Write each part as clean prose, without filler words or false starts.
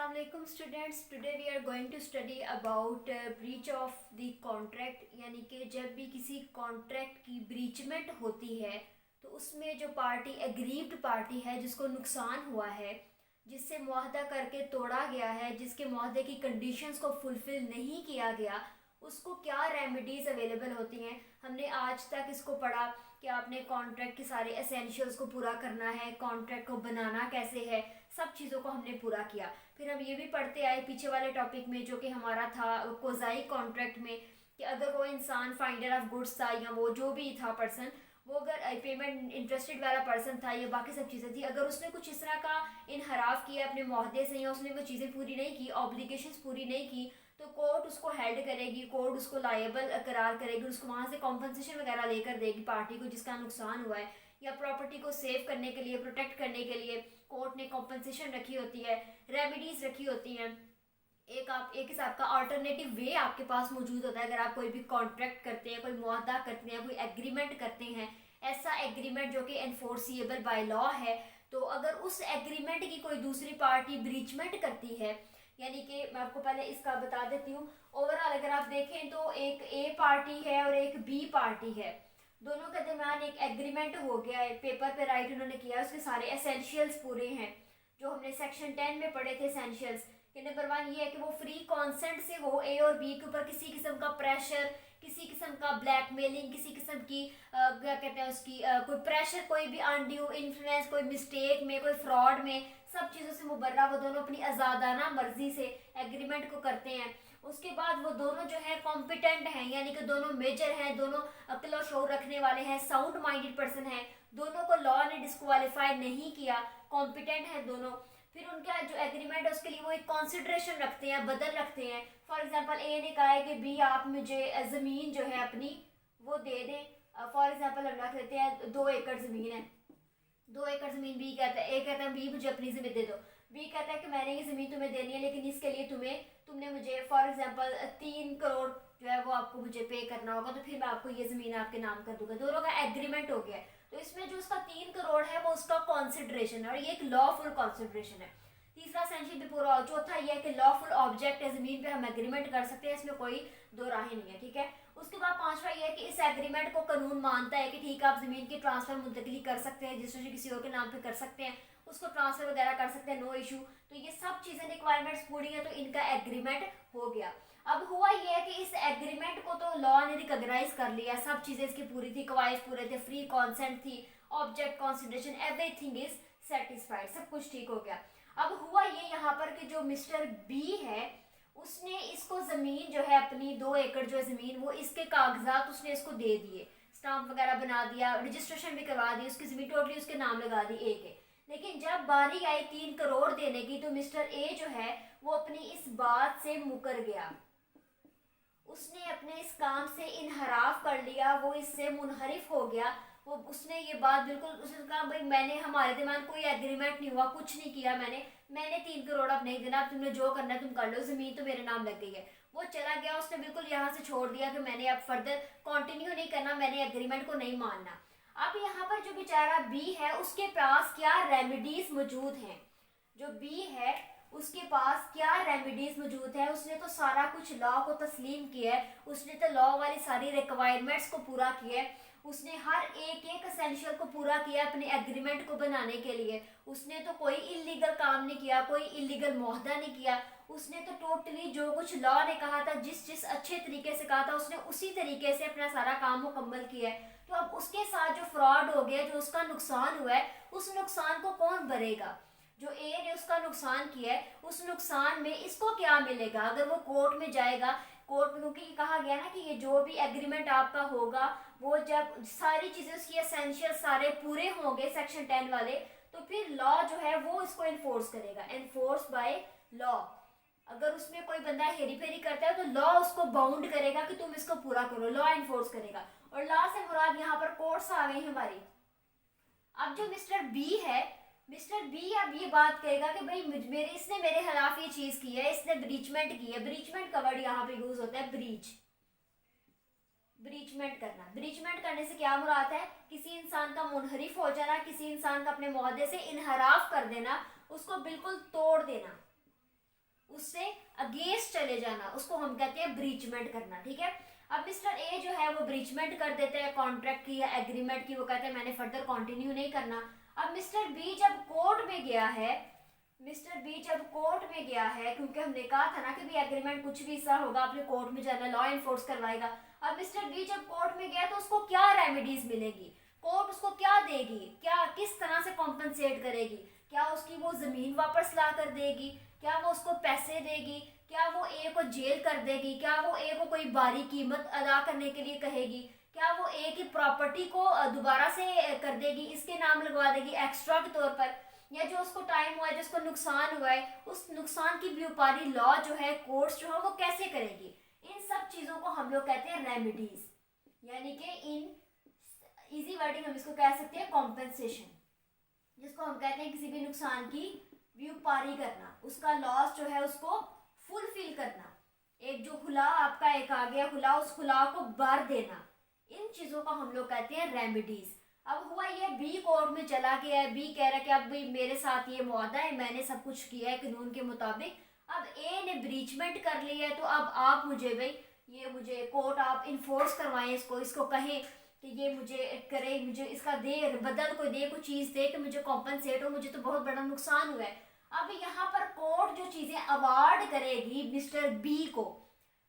Assalamualaikum students, today we are going to study about breach of the contract। यानी कि जब भी किसी कॉन्ट्रैक्ट की ब्रीचमेंट होती है तो उसमें जो पार्टी एग्रीव्ड पार्टी है, जिसको नुकसान हुआ है, जिससे मुआहदा करके तोड़ा गया है, जिसके मुआहदे की कंडीशंस को फुलफिल नहीं किया गया, उसको क्या रेमेडीज़ अवेलेबल होती हैं। हमने आज तक इसको पढ़ा कि आपने कॉन्ट्रैक्ट के सारे एसेंशियल्स को पूरा करना है, कॉन्ट्रैक्ट को बनाना कैसे है, सब चीज़ों को हमने पूरा किया। फिर हम ये भी पढ़ते आए पीछे वाले टॉपिक में, जो कि हमारा था कोजाई कॉन्ट्रैक्ट में, कि अगर वो इंसान फाइंडर ऑफ गुड्स था या वो जो भी था पर्सन, वो अगर पेमेंट इंटरेस्टेड वाला पर्सन था, या बाकी सब चीज़ें थी, अगर उसने कुछ इस तरह का इनहराफ किया अपने मुआहदे से, या उसने वो चीज़ें पूरी नहीं की, ऑब्लिगेशंस पूरी नहीं की, तो कोर्ट उसको हेल्ड करेगी, कोर्ट उसको लायबल करार करेगी, उसको वहाँ से कॉम्पनसेशन वगैरह लेकर देगी पार्टी को जिसका नुकसान हुआ है, या प्रॉपर्टी को सेव करने के लिए, प्रोटेक्ट करने के लिए कोर्ट ने कॉम्पनसेशन रखी होती है, रेमेडीज रखी होती हैं। एक हिसाब का अल्टरनेटिव वे आपके पास मौजूद होता है। अगर आप कोई भी कॉन्ट्रैक्ट करते हैं, कोई मुआहदा करते हैं, कोई एग्रीमेंट करते हैं, ऐसा एग्रीमेंट जो कि एनफोर्सिएबल बाय लॉ है, तो अगर उस एग्रीमेंट की कोई दूसरी पार्टी ब्रीचमेंट करती है, यानी कि मैं आपको पहले इसका बता देती हूँ। ओवरऑल अगर आप देखें तो एक ए पार्टी है और एक बी पार्टी है, दोनों के दरमियान एक एग्रीमेंट हो गया है, पेपर पे राइट उन्होंने किया, उसके सारे एसेंशियल्स पूरे हैं जो हमने सेक्शन 10 में पढ़े थे एसेंशियल्स कि नंबर 1 ये है कि वो फ्री कॉन्सेंट से हो ए और बी के ऊपर किसी किस्म का प्रेशर, किसी किस्म का ब्लैकमेलिंग, किसी किस्म की क्या कहते हैं उसकी कोई प्रेशर, कोई भी अनड्यू इन्फ्लुएंस, कोई मिस्टेक में, कोई फ्रॉड में, सब चीज़ों से मुबर्रा वो दोनों अपनी आज़ादाना मर्जी से एग्रीमेंट को करते हैं। उसके बाद वो दोनों जो है कॉम्पिटेंट हैं, यानी कि दोनों मेजर हैं, दोनों अक्ल और शऊर रखने वाले हैं, साउंड माइंडेड पर्सन हैं, दोनों को लॉ ने डिस्क्वालीफाई नहीं किया, कॉम्पिटेंट हैं दोनों। फिर उनका जो एग्रीमेंट है उसके लिए वो एक कॉन्सिडरेशन रखते हैं, बदल रखते हैं। फॉर एग्जांपल ए ने कहा है कि बी आप मुझे ज़मीन जो है अपनी वो दे दें। फॉर एग्जांपल हम रख लेते हैं 2 एकड़ ज़मीन है, 2 एकड़ ज़मीन बी कहता है, ए कहता है बी मुझे अपनी ज़मीन दे दो, बी कहता है कि मैंने ये ज़मीन तुम्हें देनी है, लेकिन इसके लिए तुमने मुझे फॉर एग्जांपल 3 करोड़ जो है वो आपको मुझे पे करना होगा, तो फिर मैं आपको ये ज़मीन आपके नाम कर दूंगा। दोनों का एग्रीमेंट हो गया है, तो इसमें जो उसका 3 करोड़ है वो उसका कॉन्सिडरेशन है, और ये एक लॉफुल कॉन्सिडरेशन है। तीसरा सेंशन भी पूरा हो। चौथा ये है कि लॉफुल ऑब्जेक्ट है, ज़मीन पे हम एग्रीमेंट कर सकते हैं, इसमें कोई दो राहें नहीं है, ठीक है। उसके बाद पांचवा ये है कि इस एग्रीमेंट को कानून मानता है कि ठीक है आप ज़मीन की ट्रांसफर मुंतकली कर सकते हैं, रजिस्ट्रेशन किसी और के नाम पे कर सकते हैं, उसको ट्रांसफर वगैरह कर सकते हैं, नो इशू। तो ये सब चीज़ें रिक्वायरमेंट्स पूरी है, तो इनका एग्रीमेंट हो गया। अब हुआ ये है कि इस एग्रीमेंट को तो लॉ ने रिकॉग्नाइज कर लिया, सब चीज़ें इसकी पूरी थी, कवायद पूरे थे, फ्री कॉन्सेंट थी, object consideration, everything is satisfied, सब कुछ ठीक हो गया। अब हुआ ये यहाँ पर कि जो मिस्टर बी है उसने इसको ज़मीन जो है अपनी 2 एकड़ जो है ज़मीन, वो इसके कागजात उसने इसको दे दिए, स्टाम्प वगैरह बना दिया, रजिस्ट्रेशन भी करवा दी, उसकी ज़मीन टोटली उसके नाम लगा दी ए के। लेकिन जब बारी आई 3 करोड़ देने की, तो मिस्टर ए जो है वो अपनी इस बात से मुकर गया, उसने अपने इस काम से इनहराफ कर लिया, वो इससे मुनहरिफ हो गया। वो उसने ये बात बिल्कुल, उसने कहा भाई मैंने, हमारे दरमियान कोई एग्रीमेंट नहीं हुआ, कुछ नहीं किया मैंने 3 करोड़ अब नहीं देना, अब तुमने जो करना है तुम कर लो, ज़मीन तो मेरे नाम लग गई है। वो चला गया, उसने बिल्कुल यहाँ से छोड़ दिया कि मैंने अब फर्दर कंटिन्यू नहीं करना, मैंने एग्रीमेंट को नहीं मानना। अब यहाँ पर जो बेचारा बी है उसके पास क्या रेमेडीज मौजूद हैं, जो बी है उसके पास क्या रेमेडीज मौजूद है। उसने तो सारा कुछ लॉ को तस्लीम किया है, उसने तो लॉ वाली सारी रिक्वायरमेंट्स को पूरा किया है, उसने हर एक एसेंशियल को पूरा किया अपने एग्रीमेंट को बनाने के लिए। उसने तो कोई इलीगल काम नहीं किया, कोई इलीगल मुआहदा नहीं किया, उसने तो टोटली जो कुछ लॉ ने कहा था, जिस अच्छे तरीके से कहा था, उसने उसी तरीके से अपना सारा काम मुकम्मल किया है। तो अब उसके साथ जो फ्रॉड हो गया, जो उसका नुकसान हुआ है, उस नुकसान को कौन भरेगा। जो ए ने उसका नुकसान किया है, उस नुकसान में इसको क्या मिलेगा अगर वो कोर्ट में जाएगा। कोर्ट में क्योंकि कहा गया ना कि ये जो भी एग्रीमेंट आपका होगा, वो जब सारी चीज़ें उसकी एसेंशियल सारे पूरे होंगे सेक्शन 10 वाले, तो फिर लॉ जो है वो इसको इन्फोर्स करेगा, एनफोर्स बाय लॉ। अगर उसमें कोई बंदा हेरी फेरी करता है तो लॉ उसको बाउंड करेगा कि तुम इसको पूरा करो, लॉ इन्फोर्स करेगा। और लॉ से मुराद यहाँ पर कोर्ट्स आ गई हमारी। अब जो मिस्टर बी है, मिस्टर बी अब ये बात कहेगा कि भाई इसने मेरे खिलाफ ये चीज की है, इसने ब्रीचमेंट की है। ब्रीचमेंट का वर्ड यहाँ पे यूज होता है ब्रीच, ब्रीचमेंट करना। ब्रीचमेंट करने से क्या मुराद है, किसी इंसान का मुनहरिफ हो जाना, किसी इंसान का अपने मुआहदे से इनहराफ कर देना, उसको बिल्कुल तोड़ देना, उससे अगेंस्ट चले जाना, उसको हम कहते हैं ब्रीचमेंट करना। ठीक है, अब मिस्टर ए जो है वो ब्रीचमेंट कर देते हैं कॉन्ट्रैक्ट की या एग्रीमेंट की, वो कहते हैं मैंने फर्दर कंटिन्यू नहीं करना। अब मिस्टर बी जब कोर्ट में गया है, मिस्टर बी जब कोर्ट में गया है, क्योंकि हमने कहा था ना कि भी एग्रीमेंट कुछ भी ऐसा होगा आपने कोर्ट में जाना, लॉ एनफोर्स करवाएगा। अब मिस्टर बी जब कोर्ट में गया तो उसको क्या रेमेडीज मिलेगी, कोर्ट उसको क्या देगी, क्या किस तरह से कॉम्पनसेट करेगी, क्या उसकी वो जमीन वापस ला कर देगी, क्या वो उसको पैसे देगी, क्या वो ए को जेल कर देगी, क्या वो ए को कोई बारी कीमत अदा करने के लिए कहेगी, क्या वो ए की प्रॉपर्टी को दोबारा से कर देगी, इसके नाम लगवा देगी एक्स्ट्रा के तौर पर, या जो उसको टाइम हुआ है, जिसको नुकसान हुआ है, उस नुकसान की भरपाई लॉ जो है, कोर्ट्स जो है वो कैसे करेगी। इन सब चीजों को हम लोग कहते हैं रेमेडीज, यानी कि इन इजी वर्डिंग हम इसको कह सकते हैं कॉम्पेंसेशन, जिसको हम कहते हैं किसी भी नुकसान की भरपाई करना, उसका लॉस जो है उसको फुलफिल करना, एक जो खुला आपका एक आ गया खुला, उस खुला को भर देना, इन चीजों को हम लोग कहते हैं रेमेडीज। अब हुआ ये बी कोर्ट में चला गया है, बी कह रहा है कि अब भाई मेरे साथ ये मुआदा है, मैंने सब कुछ किया है कानून के मुताबिक, अब ए ने ब्रीचमेंट कर लिया है, तो अब आप मुझे भाई ये मुझे कोर्ट आप इन्फोर्स करवाएं, इसको कहें कि ये मुझे करे, मुझे इसका दे बदल कोई दे, कोई चीज़ दे कि मुझे कॉम्पनसेट हो, मुझे तो बहुत बड़ा नुकसान हुआ है। अब यहाँ पर कोर्ट जो चीज़ें अवार्ड करेगी मिस्टर बी को,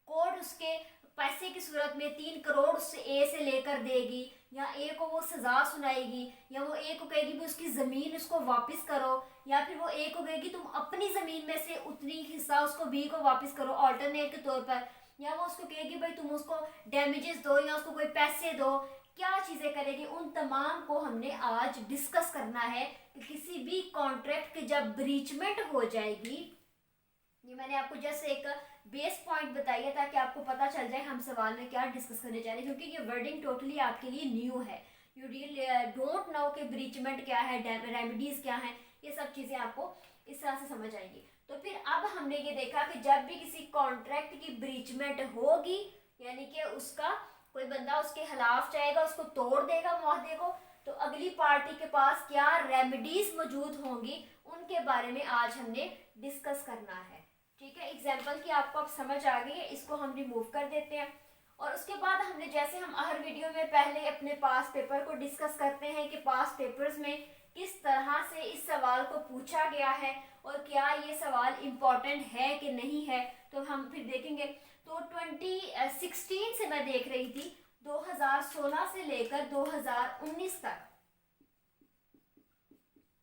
कोर्ट उसके पैसे की सूरत में 3 करोड़ उससे ए से लेकर देगी, या ए को वो सजा सुनाएगी, या वो ए को कहेगी भी उसकी ज़मीन उसको वापस करो, या फिर वो ए को कहेगी तुम अपनी ज़मीन में से उतनी हिस्सा उसको बी को वापस करो ऑल्टरनेट के तौर पर, या वो उसको कहेगी भाई तुम उसको डैमेजेस दो या उसको कोई पैसे दो, क्या चीज़ें करेगी, उन तमाम को हमने आज डिस्कस करना है कि किसी भी कॉन्ट्रैक्ट की जब ब्रीचमेंट हो जाएगी, ये मैंने आपको जस्ट एक बेस पॉइंट बताइए ताकि आपको पता चल जाए हम सवाल में क्या डिस्कस करने जा रहे हैं, क्योंकि ये वर्डिंग टोटली आपके लिए न्यू है, यू डोंट नो कि ब्रीचमेंट क्या है, रेमेडीज क्या है, ये सब चीज़ें आपको इस तरह से समझ आएंगी। तो फिर अब हमने ये देखा कि जब भी किसी कॉन्ट्रैक्ट की ब्रीचमेंट होगी, यानी कि उसका कोई बंदा उसके खिलाफ जाएगा, उसको तोड़ देगा मुआहदे को, तो अगली पार्टी के पास क्या रेमेडीज मौजूद होंगी, उनके बारे में आज हमने डिस्कस करना है। ठीक है, एग्जाम्पल की आपको अब समझ आ गई है, इसको हम रिमूव कर देते हैं। और उसके बाद हमने जैसे हम हर वीडियो में पहले अपने पास पेपर को डिस्कस करते हैं कि पास पेपर्स में किस तरह से इस सवाल को पूछा गया है और क्या ये सवाल इम्पोर्टेंट है कि नहीं है, तो हम फिर देखेंगे। तो 2016 से मैं देख रही थी 2016 से लेकर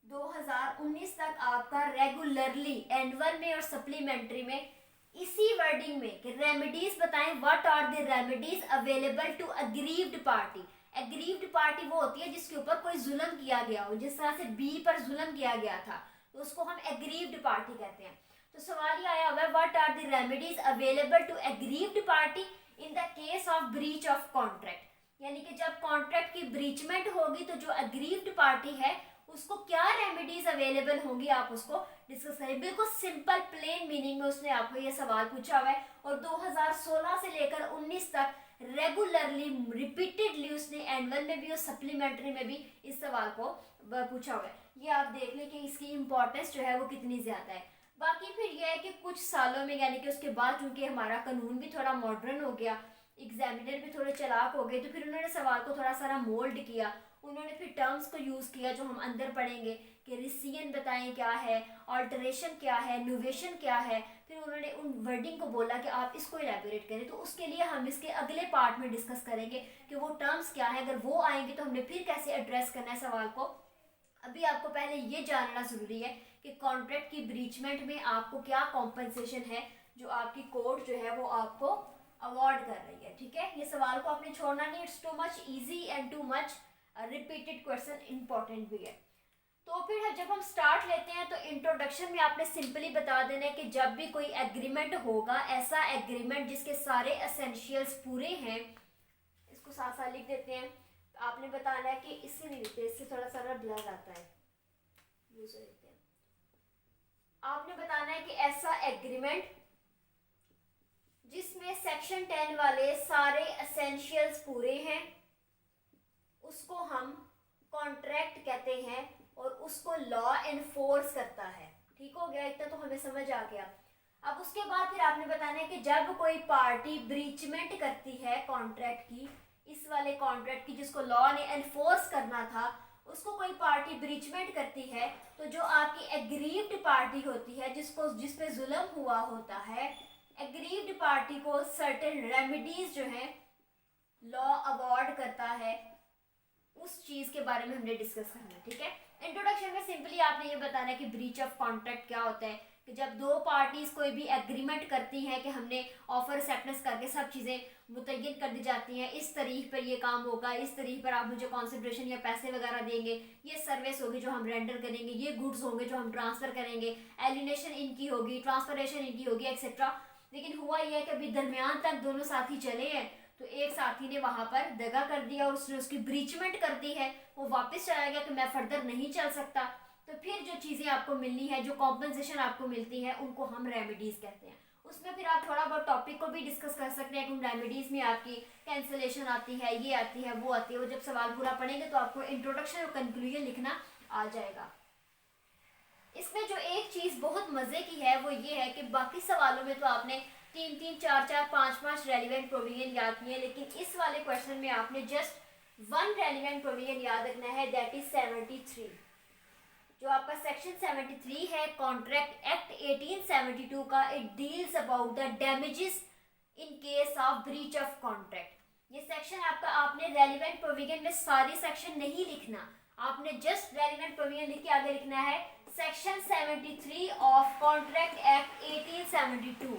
2019 तक आपका रेगुलरली एनुअल में और सप्लीमेंट्री में इसी वर्डिंग में कि रेमेडीज बताएं, what are the remedies available to aggrieved party. Aggrieved party वो होती है जिसके ऊपर कोई जुल्म किया गया हो, जिस तरह से बी पर जुल्म किया गया था तो उसको हम एग्रीव्ड पार्टी कहते हैं। तो सवाल ये आया हुआ है, what are the remedies available to aggrieved party in the case of breach of contract, यानी कि जब कॉन्ट्रैक्ट की ब्रीचमेंट होगी तो जो अग्रीव्ड पार्टी है उसको क्या रेमेडीज अवेलेबल होंगी, आप उसको डिस्कस करें। बिल्कुल सिंपल प्लेन मीनिंग में उसने आपको ये सवाल पूछा हुआ है, और 2016 से लेकर 19 तक रेगुलरली रिपीटेडली उसने एनुअल में भी और सप्लीमेंट्री में भी इस सवाल को पूछा हुआ है। ये आप देख लें कि इसकी इम्पोर्टेंस जो है वो कितनी ज़्यादा है। बाकी फिर यह है कि कुछ सालों में, यानी कि उसके बाद चूंकि हमारा कानून भी थोड़ा मॉडर्न हो गया, एग्जामिनर भी थोड़े चालाक हो गए, तो फिर उन्होंने सवाल को थोड़ा सारा मोल्ड किया, उन्होंने फिर टर्म्स को यूज़ किया जो हम अंदर पढ़ेंगे कि रिसीजन बताएं क्या है, ऑल्टरेशन क्या है, नोवेशन क्या है, फिर उन्होंने उन वर्डिंग को बोला कि आप इसको इलेबोरेट करें। तो उसके लिए हम इसके अगले पार्ट में डिस्कस करेंगे कि वो टर्म्स क्या है, अगर वो आएंगे तो हमने फिर कैसे एड्रेस करना है सवाल को। अभी आपको पहले ये जानना ज़रूरी है कि कॉन्ट्रैक्ट की ब्रीचमेंट में आपको क्या कॉम्पनसेशन है जो आपकी कोर्ट जो है वो आपको अवॉर्ड कर रही है। ठीक है, ये सवाल को आपने छोड़ना नहीं, it's too much easy and too much repeated question important भी है। तो फिर जब हम स्टार्ट लेते हैं तो इंट्रोडक्शन में आपने सिंपली बता देना है कि जब भी कोई एग्रीमेंट होगा, ऐसा एग्रीमेंट जिसके सारे एसेंशियल्स पूरे हैं, इसको साथ साथ लिख देते हैं, तो आपने बताना है कि इससे नहीं लिखते, इससे थोड़ा सा ब्लर आता है, यूज लिखते हैं। आपने बताना है कि ऐसा एग्रीमेंट जिसमें सेक्शन 10 वाले सारे एसेंशियल्स पूरे हैं उसको हम कॉन्ट्रैक्ट कहते हैं और उसको लॉ एनफोर्स करता है। ठीक हो गया, इतना तो हमें समझ आ गया। अब उसके बाद फिर आपने बताना है कि जब कोई पार्टी ब्रीचमेंट करती है कॉन्ट्रैक्ट की, इस वाले कॉन्ट्रैक्ट की जिसको लॉ ने एनफोर्स करना था, उसको कोई पार्टी ब्रीचमेंट करती है, तो जो आपकी एग्रीव्ड पार्टी होती है, जिस पे जुल्म हुआ होता है, एग्रीव्ड पार्टी को सर्टेन रेमेडीज जो है लॉ अवॉर्ड करता है। उस चीज के बारे में हमने डिस्कस करना है, ठीक है। इंट्रोडक्शन में सिंपली आपने ये बताना है कि ब्रीच ऑफ कॉन्ट्रैक्ट क्या होता है, कि जब दो पार्टीज कोई भी एग्रीमेंट करती हैं कि हमने ऑफर एक्सेप्टेंस करके सब चीज़ें मुतय्यन कर दी जाती हैं, इस तारीख पर ये काम होगा, इस तारीख पर आप मुझे कंसिडरेशन या पैसे वगैरह देंगे, ये सर्विस होगी जो हम रेंडर करेंगे, ये गुड्स होंगे जो हम ट्रांसफर करेंगे, एलिनेशन इनकी होगी, ट्रांसफरेशन इनकी होगी, एक्सेट्रा। लेकिन हुआ यह है कि अभी दरमियान तक दोनों साथी चले हैं, तो एक साथी ने वहां पर दगा कर दिया और उसने उसकी ब्रीचमेंट कर दी है, वो वापस चला गया कि मैं फर्दर नहीं चल सकता, तो फिर जो चीज़ें आपको मिलनी है, जो कॉम्पनसेशन आपको मिलती है, उनको हम रेमेडीज कहते हैं। उसमें फिर आप थोड़ा बहुत टॉपिक को भी डिस्कस कर सकते हैं कि उन रेमेडीज में आपकी कैंसिलेशन आती है, ये आती है, वो आती है। वो जब सवाल पूरा पढ़ेंगे तो आपको इंट्रोडक्शन और कंक्लूजन लिखना आ जाएगा। इसमें जो एक चीज़ बहुत मज़े की है वो ये है कि बाकी सवालों में तो आपने 3-3, 4-4, 5-5 रेलिवेंट प्रोविजन याद किए, लेकिन इस वाले क्वेश्चन में आपने जस्ट 1 रेलिवेंट प्रोविजन याद रखना है, दैट इज 73। जो आपका सेक्शन 73 है कॉन्ट्रैक्ट एक्ट 1872 का, it deals about the damages in case of breach of contract. ये सेक्शन आपका, आपने रेलिवेंट प्रोविजन में सारी सेक्शन नहीं लिखना, आपने जस्ट रेलिवेंट प्रोविजन लिख के आगे लिखना है section 73 of contract act 1872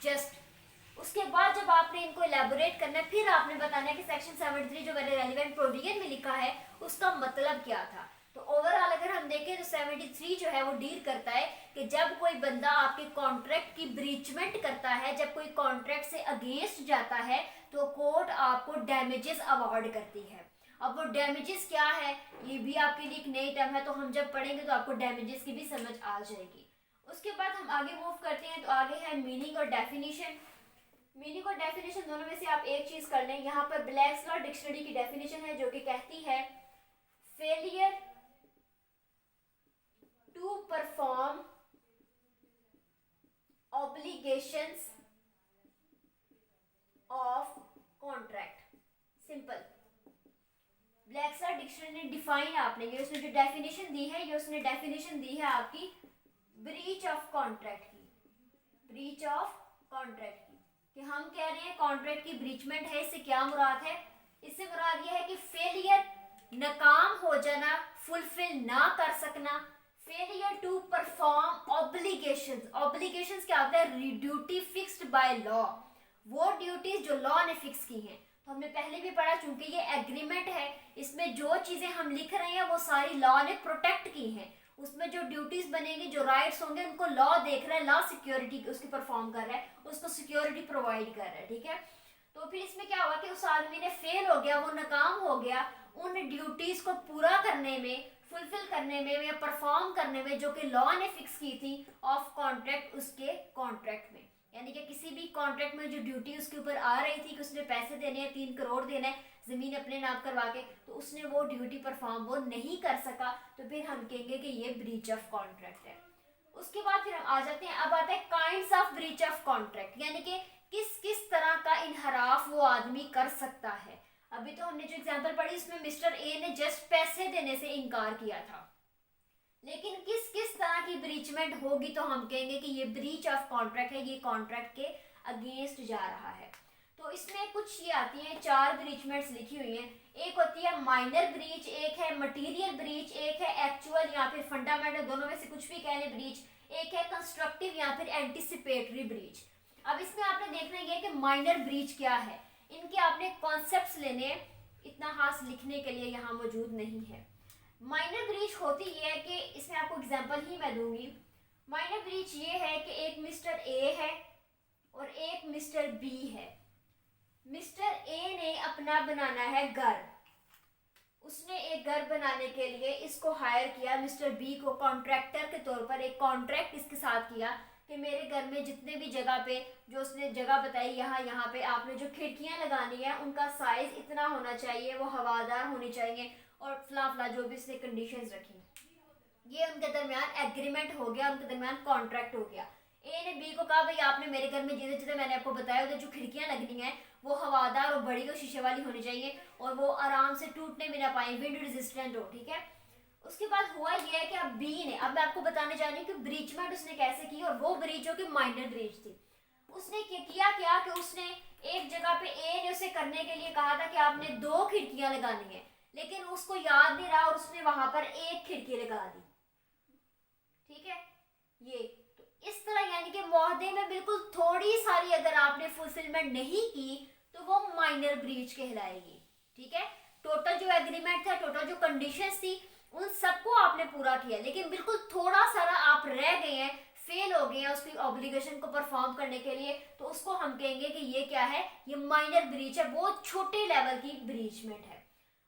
just. उसके बाद जब आपने इनको इलेबोरेट करना है, फिर आपने बताना है कि सेक्शन 73 जो मैंने रेलिवेंट प्रोविजन में लिखा है उसका मतलब क्या था। तो ओवरऑल अगर हम देखें तो 73 जो है वो डील करता है कि जब कोई बंदा आपके कॉन्ट्रैक्ट की ब्रीचमेंट करता है, जब कोई कॉन्ट्रैक्ट से अगेंस्ट जाता है, तो कोर्ट आपको डैमेजेस अवॉर्ड करती है। अब वो डैमेजेस क्या है, ये भी आपके लिए एक नई टर्म है, तो हम जब पढ़ेंगे तो आपको डैमेजेस की भी समझ आ जाएगी। उसके बाद हम आगे मूव करते हैं, तो आगे है मीनिंग और डेफिनेशन। मीनिंग और डेफिनेशन दोनों में से आप एक चीज कर लें। यहाँ पर ब्लैक्स लॉ डिक्शनरी की डेफिनेशन है जो कि कहती है failure to perform obligations of contract. Simple, Black's law dictionary ने डिफाइन आपने ये उसने जो डेफिनेशन दी है, ये उसने डेफिनेशन दी है आपकी ब्रीच ऑफ कॉन्ट्रैक्ट की, ब्रीच ऑफ कॉन्ट्रैक्ट की, कि हम कह रहे हैं कॉन्ट्रैक्ट की ब्रीचमेंट है। इससे क्या मुराद है, इससे मुराद ये है कि फेलियर, नाकाम हो जाना, फुलफिल ना कर सकना, failure to perform obligations. Obligations क्या होता है, ड्यूटी फिक्स्ड बाय लॉ, वो ड्यूटीज जो लॉ ने फिक्स की हैं। तो हमने पहले भी पढ़ा, चूंकि ये एग्रीमेंट है, इसमें जो चीजें हम लिख रहे हैं वो सारी लॉ ने प्रोटेक्ट की हैं। उसमें जो ड्यूटीज बनेंगी, जो राइट्स होंगे, उनको लॉ देख रहा है, लॉ सिक्योरिटी उसकी परफॉर्म कर रहा है, उसको सिक्योरिटी प्रोवाइड कर रहा है, ठीक है। तो फिर इसमें क्या हुआ कि उस आदमी ने फेल हो गया, वो नाकाम हो गया उन ड्यूटीज को पूरा करने में, फुलफिल करने में या परफॉर्म करने में जो कि लॉ ने फिक्स की थी ऑफ कॉन्ट्रैक्ट, उसके कॉन्ट्रैक्ट में। यानी कि किसी भी कॉन्ट्रैक्ट में जो ड्यूटी उसके ऊपर आ रही थी कि उसने पैसे देने हैं, 3 करोड़ देना है जमीन अपने नाम करवा के, तो उसने वो ड्यूटी परफॉर्म वो नहीं कर सका, तो फिर हम कहेंगे कि ये ब्रीच ऑफ कॉन्ट्रैक्ट है। उसके बाद फिर हम आ जाते हैं, अब आता है kinds of breach of contract, यानी कि किस किस तरह का इनहराफ वो आदमी कर सकता है। अभी तो हमने जो एग्जांपल पढ़ी उसमें मिस्टर ए ने जस्ट पैसे देने से इनकार किया था, लेकिन किस किस तरह की ब्रीचमेंट होगी तो हम कहेंगे कि ये ब्रीच ऑफ कॉन्ट्रैक्ट है, ये कॉन्ट्रैक्ट के अगेंस्ट जा रहा है। तो इसमें कुछ ये आती हैं, 4 ब्रीचमेंट्स लिखी हुई हैं। एक होती है माइनर ब्रीच, एक है मटीरियल ब्रीच, एक है एक्चुअल या फिर फंडामेंटल, दोनों में से कुछ भी कह लें ब्रीच, एक है कंस्ट्रक्टिव या फिर एंटिसिपेटरी ब्रीच। अब इसमें आपने देखना है कि माइनर ब्रीच क्या है, इनके आपने कॉन्सेप्ट्स लेने, इतना खास लिखने के लिए यहाँ मौजूद नहीं है। माइनर ब्रीच होती ये है कि इसमें आपको एग्जांपल ही मैं दूंगी। माइनर ब्रीच ये है कि एक मिस्टर ए है और एक मिस्टर बी है। मिस्टर ए ने अपना बनाना है घर, उसने एक घर बनाने के लिए इसको हायर किया मिस्टर बी को कॉन्ट्रैक्टर के तौर पर, एक कॉन्ट्रैक्ट इसके साथ किया कि मेरे घर में जितने भी जगह पे, जो उसने जगह बताई, यहाँ पे आपने जो खिड़कियाँ लगानी है उनका साइज इतना होना चाहिए, वो हवादार होनी चाहिए और फला जो भी उसने कंडीशंस रखी, ये उनके दरमियान एग्रीमेंट हो गया, उनके दरमियान कॉन्ट्रैक्ट हो गया। ए ने बी को कहा भाई आपने मेरे घर में जिधर जिधर मैंने आपको बताया उधर जो खिड़कियां लगनी है वो हवादार और बड़ी और शीशे वाली होनी चाहिए और वो आराम से टूटने भी ना पाए, विंड रेजिस्टेंट हो, ठीक है। उसके बाद हुआ ये है कि अब बी ने, अब मैं आपको बताने जा रही हूँ कि ब्रीचमेंट उसने कैसे की, और वो ब्रीच जो कि माइनर ब्रीच थी। उसने किया क्या कि उसने एक जगह पे ए ने उसे करने के लिए कहा था कि आपने 2 खिड़कियां लगानी है, लेकिन उसको याद नहीं रहा और उसने वहां पर 1 खिड़की लगा दी, ठीक है। ये तो इस तरह यानी कि मुआहदे में बिल्कुल थोड़ी सारी अगर आपने फुलफिलमेंट नहीं की तो वो माइनर ब्रीच कहलाएगी, ठीक है। टोटल जो एग्रीमेंट था, टोटल जो कंडीशंस थी, उन सबको आपने पूरा किया, लेकिन बिल्कुल थोड़ा सारा आप रह गए हैं, फेल हो गए हैं उसकी ऑब्लिगेशन को परफॉर्म करने के लिए, तो उसको हम कहेंगे कि ये क्या है, ये माइनर ब्रीच है, बहुत छोटे लेवल की ब्रीचमेंट है।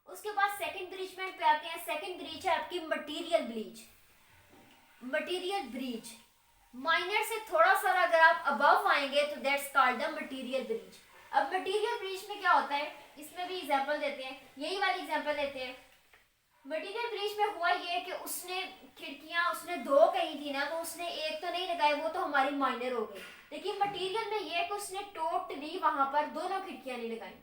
उसके बाद सेकंड ब्रीचमेंट पे आते हैं। सेकंड ब्रीच है आपकी material breach. Material breach minor से थोड़ा सा अगर आप अबव आएंगे तो that's called the material breach. अब मटेरियल ब्रीच में क्या होता है, इसमें भी एग्जांपल देते हैं, यही वाली एग्जांपल देते हैं। मटेरियल ब्रीच में हुआ ये कि उसने खिड़कियां उसने 2 कही थी ना, तो उसने 1 तो नहीं लगाई, वो तो हमारी माइनर हो गई। लेकिन मटेरियल में ये कि उसने टोटली वहां पर दोनों खिड़कियां नहीं लगाई,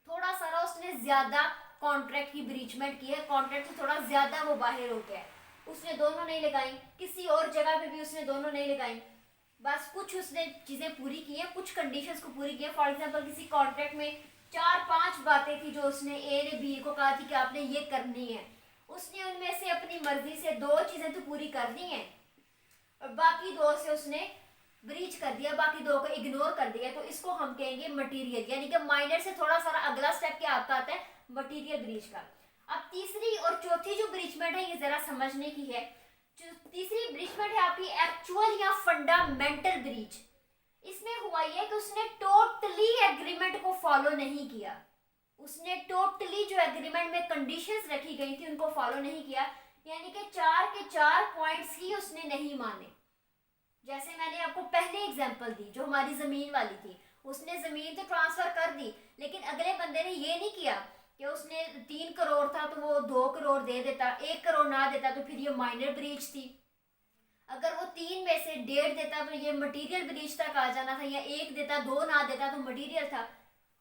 थोड़ा सारा उसने ज्यादा कॉन्ट्रैक्ट की ब्रीचमेंट की है, कॉन्ट्रैक्ट से थोड़ा ज्यादा वो बाहर हो गया है, उसने दोनों नहीं लगाई। किसी और जगह पे भी उसने दोनों नहीं लगाई, बस कुछ उसने चीजें पूरी की है, कुछ कंडीशंस को पूरी की है। फॉर एग्जांपल किसी कॉन्ट्रैक्ट में 4-5 बातें थी जो उसने ए ने बी को कहा थी कि आपने ये करनी है, उसने उनमें से अपनी मर्जी से 2 चीजें तो पूरी करनी है और बाकी 2 से उसने ब्रीच कर दिया, बाकी 2 को इग्नोर कर दिया, तो इसको हम कहेंगे मटेरियल, यानी कि माइनर से थोड़ा सारा अगला स्टेप क्या आपका आता है, मटेरियल ब्रीच का। अब तीसरी और चौथी जो ब्रीचमेंट है ये जरा समझने की है। जो तीसरी ब्रीचमेंट है आपकी एक्चुअल या फंडामेंटल ब्रीच। इसमें हुआ ये कि उसने टोटली एग्रीमेंट को फॉलो नहीं किया, उसने टोटली जो एग्रीमेंट में कंडीशंस रखी गई थी उनको फॉलो नहीं किया, यानी कि 4 के 4 पॉइंट्स ही उसने नहीं माने। जैसे मैंने आपको पहले एग्जांपल दी जो हमारी जमीन वाली थी, उसने जमीन तो ट्रांसफर कर दी, लेकिन अगले बंदे ने ये नहीं किया कि उसने 3 करोड़ था तो वो 2 करोड़ दे देता, 1 करोड़ ना देता तो फिर ये माइनर ब्रीच थी। अगर वो 3 में से 1.5 देता तो ये मटेरियल ब्रीच तक आ जाना था, या 1 देता 2 ना देता तो मटेरियल था।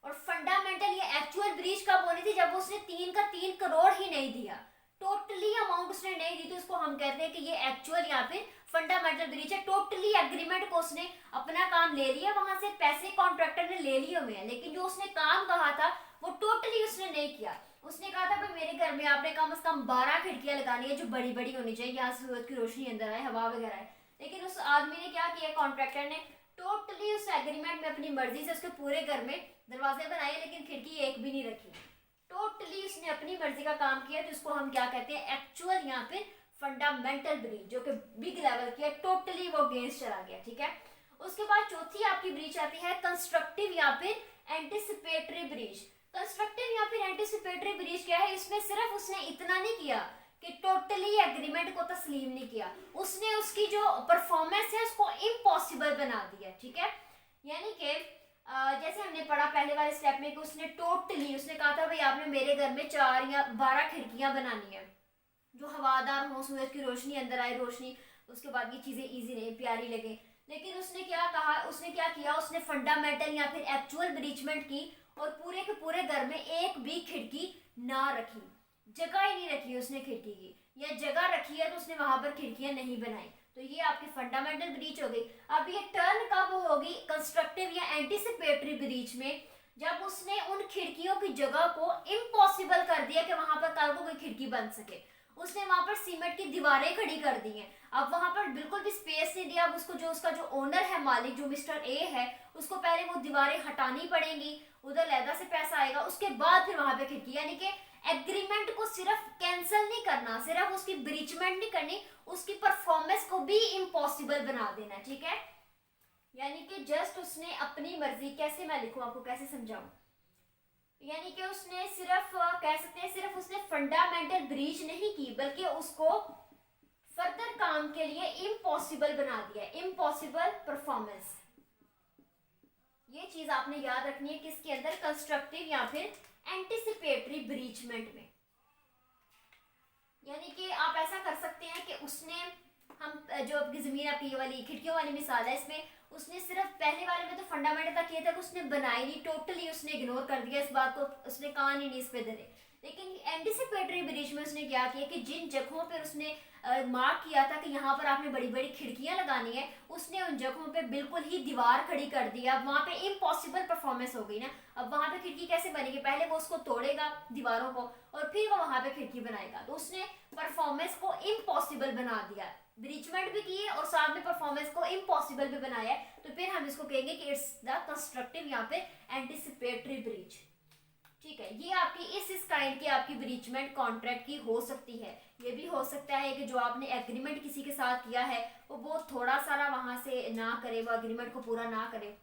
और फंडामेंटल ये एक्चुअल ब्रीच कब होनी थी, जब उसने 3 का 3 करोड़ ही नहीं दिया, टोटली अमाउंट उसने नहीं दी, तो उसको हम कहते हैं कि ये एक्चुअल या फिर फंडामेंटल ब्रीच है। टोटली एग्रीमेंट को उसने अपना काम ले लिया, वहां से पैसे कॉन्ट्रैक्टर ने ले लिए हुए हैं, लेकिन जो उसने काम कहा था वो टोटली उसने नहीं किया। उसने कहा था भाई मेरे घर में आपने कम से कम 12 खिड़कियां लगानी है जो बड़ी बड़ी होनी चाहिए, यहाँ से सूरज की रोशनी अंदर आए, हवा वगैरह आए, लेकिन उस आदमी ने क्या किया, कॉन्ट्रैक्टर ने टोटली उस एग्रीमेंट में अपनी मर्जी से उसके पूरे घर में दरवाजे बनाए, लेकिन खिड़की एक भी नहीं रखी, टोटली उसने अपनी मर्जी का काम किया, तो उसको हम क्या कहते हैं, एक्चुअल या फिर फंडामेंटल ब्रीच, जो कि बिग लेवल की है, टोटली वो अगेंस्ट चला गया, ठीक है। उसके बाद चौथी आपकी ब्रीच आती है कंस्ट्रक्टिव या फिर एंटिसिपेटरी ब्रीच। कंस्ट्रक्टिव या फिर एंटिसिपेटरी ब्रीच क्या है, इसमें सिर्फ उसने इतना नहीं किया कि टोटली एग्रीमेंट को तस्लीम नहीं किया, उसने उसकी जो परफॉर्मेंस है उसको इम्पॉसिबल बना दिया, ठीक है। यानी कि जैसे हमने पढ़ा पहले वाले स्टेप में कि उसने टोटली उसने कहा था भाई आपने मेरे घर में 4 या 12 खिड़कियां बनानी है जो हवादार हो, सूरज की रोशनी अंदर आए, रोशनी, उसके बाद ये चीजें इजी नहीं प्यारी लगे, लेकिन उसने क्या कहा, उसने क्या किया, उसने फंडामेंटल या फिर एक्चुअल ब्रीचमेंट की और पूरे के पूरे घर में एक भी खिड़की ना रखी, जगह ही नहीं रखी उसने खिड़की की, या जगह रखी है तो उसने वहां पर खिड़कियां नहीं बनाई, तो ये आपकी फंडामेंटल ब्रीच हो गई। अब ये टर्न कब होगी कंस्ट्रक्टिव या एंटिसिपेटरी ब्रीच में, जब उसने उन खिड़कियों की जगह को इम्पॉसिबल कर दिया कि वहां पर कल को कोई खिड़की बन सके। उसने वहां पर सीमेंट की दीवारें खड़ी कर दी हैं, अब वहां पर बिल्कुल भी स्पेस नहीं दिया। अब उसको जो उसका जो ओनर है, मालिक जो मिस्टर ए है, उसको पहले वो दीवारें हटानी पड़ेंगी, उधर लहदा से पैसा आएगा, उसके बाद फिर वहां पे खिड़की, यानी कि एग्रीमेंट को सिर्फ कैंसिल नहीं करना, सिर्फ उसकी ब्रीचमेंट नहीं करनी, उसकी परफॉर्मेंस को भी इम्पॉसिबल बना देना, ठीक है। यानी कि जस्ट उसने अपनी मर्जी, कैसे मैं लिखूं आपको कैसे समझाऊं, यानी कि उसने सिर्फ कह सकते हैं सिर्फ उसने फंडामेंटल ब्रीच नहीं की, बल्कि उसको फर्दर काम के लिए इम्पॉसिबल बना दिया, इम्पॉसिबल परफॉर्मेंस। ये चीज आपने याद रखनी है किसके अंदर, कंस्ट्रक्टिव या फिर एंटिसिपेटरी ब्रीचमेंट में। यानी कि आप ऐसा कर सकते हैं कि उसने हम जो आपकी ज़मीन, आपकी ये वाली खिड़कियों वाली मिसाल है, इसमें उसने सिर्फ पहले वाले में तो फंडामेंटल तक किया था कि उसने बनाई नहीं, टोटली उसने इग्नोर कर दिया, इस बात को उसने कान ही नहीं इस पे धरे। लेकिन एंटिसिपेटरी ब्रीच में उसने क्या किया कि जिन जगहों पर उसने मार्क किया था कि यहाँ पर आपने बड़ी बड़ी खिड़कियां लगानी है, उसने उन जगहों पे बिल्कुल ही दीवार खड़ी कर दिया। अब वहाँ पे इम्पॉसिबल परफॉर्मेंस हो गई ना। अब वहाँ पे खिड़की कैसे बनेगी, पहले वो उसको तोड़ेगा दीवारों को और फिर वो वहाँ पे खिड़की बनाएगा, तो उसने परफॉर्मेंस को इम्पॉसिबल बना दिया। ब्रीचमेंट भी किए और साथ में परफॉर्मेंस को इम्पॉसिबल भी बनाया, तो फिर हम इसको कहेंगे कि इट्स द कंस्ट्रक्टिव यहाँ पे एंटिसिपेटरी ब्रीच। ठीक है, ये आपकी इस काइंड की आपकी ब्रीचमेंट कॉन्ट्रैक्ट की हो सकती है। ये भी हो सकता है कि जो आपने एग्रीमेंट किसी के साथ किया है वो बहुत थोड़ा सारा वहां से ना करे, वो एग्रीमेंट को पूरा ना करे,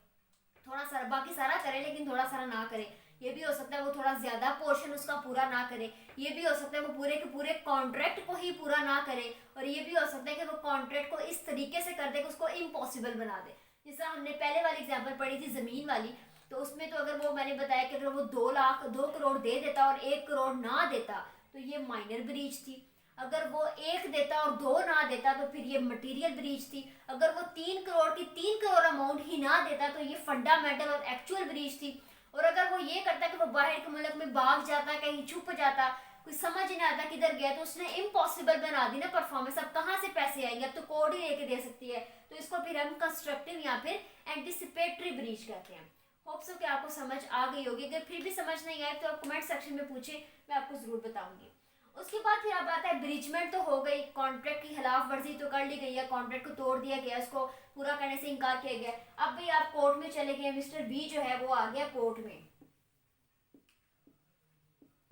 थोड़ा सारा, बाकी सारा करे लेकिन थोड़ा सारा ना करे। ये भी हो सकता है वो थोड़ा ज्यादा पोर्शन उसका पूरा ना करे। ये भी हो सकता है वो पूरे के पूरे कॉन्ट्रैक्ट को ही पूरा ना करे। और ये भी हो सकता है कि वो कॉन्ट्रैक्ट को इस तरीके से कर दे कि उसको इम्पॉसिबल बना दे। जैसा हमने पहले वाली एग्जाम्पल पढ़ी थी जमीन वाली, तो उसमें तो अगर वो मैंने बताया कि अगर वो 2 करोड़ दे देता और 1 करोड़ ना देता तो ये माइनर ब्रीच थी। अगर वो 1 देता और 2 ना देता तो फिर ये मटेरियल ब्रीच थी। अगर वो 3 करोड़ की 3 करोड़ अमाउंट ही ना देता तो ये फंडामेंटल और एक्चुअल ब्रीच थी। और अगर वो ये करता कि वो बाहर के मुल्क में भाग जाता, कहीं छुप जाता, कोई समझ नहीं आता किधर गया, तो उसने इम्पॉसिबल बना दी ना परफॉर्मेंस। अब कहाँ से पैसे आएंगे, अब तो कोड ही लेके दे सकती है। तो इसको फिर हम कंस्ट्रक्टिव या फिर एंटिसिपेटरी ब्रीच कहते हैं। होप सो कि आपको समझ आ गई होगी। अगर फिर भी समझ नहीं आए तो आप कमेंट सेक्शन में पूछे, मैं आपको जरूर बताऊंगी। उसके बाद फिर अब आता है ब्रीचमेंट। तो हो गई, कॉन्ट्रैक्ट की खिलाफ वर्जी तो कर ली गई है, कॉन्ट्रैक्ट को तोड़ दिया गया, उसको पूरा करने से इनकार किया गया। अब भाई आप कोर्ट में चले गए, मिस्टर बी जो है वो आ गया कोर्ट में,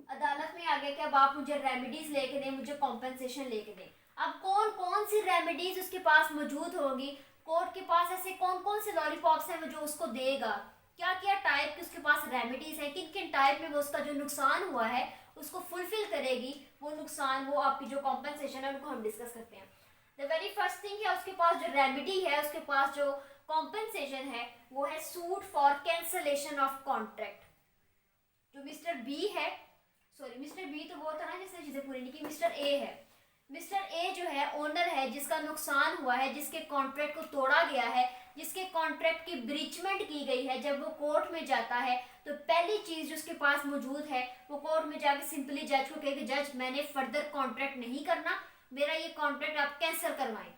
अदालत में आ गया कि अब आप मुझे रेमेडीज लेके दें, मुझे कॉम्पेंसेशन लेके दें। अब कौन कौन सी रेमेडीज उसके पास मौजूद होगी, कोर्ट के पास ऐसे कौन कौन से लॉलीपॉप्स हैं जो उसको देगा, क्या क्या टाइप की उसके पास रेमेडीज है, किन किन टाइप में वो उसका जो नुकसान हुआ है उसको फुलफिल करेगी, वो नुकसान, वो आपकी जो कॉम्पेंसेशन है उनको हम डिस्कस करते हैं। द वेरी फर्स्ट थिंग है, उसके पास जो रेमेडी है, उसके पास जो कॉम्पेंसेशन है वो है suit for cancellation of contract. जो मिस्टर बी है, सॉरी मिस्टर बी तो वो था ना जिसने चीजें पूरी नहीं की, मिस्टर ए है। मिस्टर ए जो है ओनर है, जिसका नुकसान हुआ है, जिसके कॉन्ट्रैक्ट को तोड़ा गया है, जिसके कॉन्ट्रैक्ट की ब्रीचमेंट की गई है। जब वो कोर्ट में जाता है तो पहली चीज जो उसके पास मौजूद है वो कोर्ट में जाके सिंपली जज को कहेगा, जज मैंने फर्दर कॉन्ट्रैक्ट नहीं करना, मेरा ये कॉन्ट्रैक्ट आप कैंसिल करवाएं।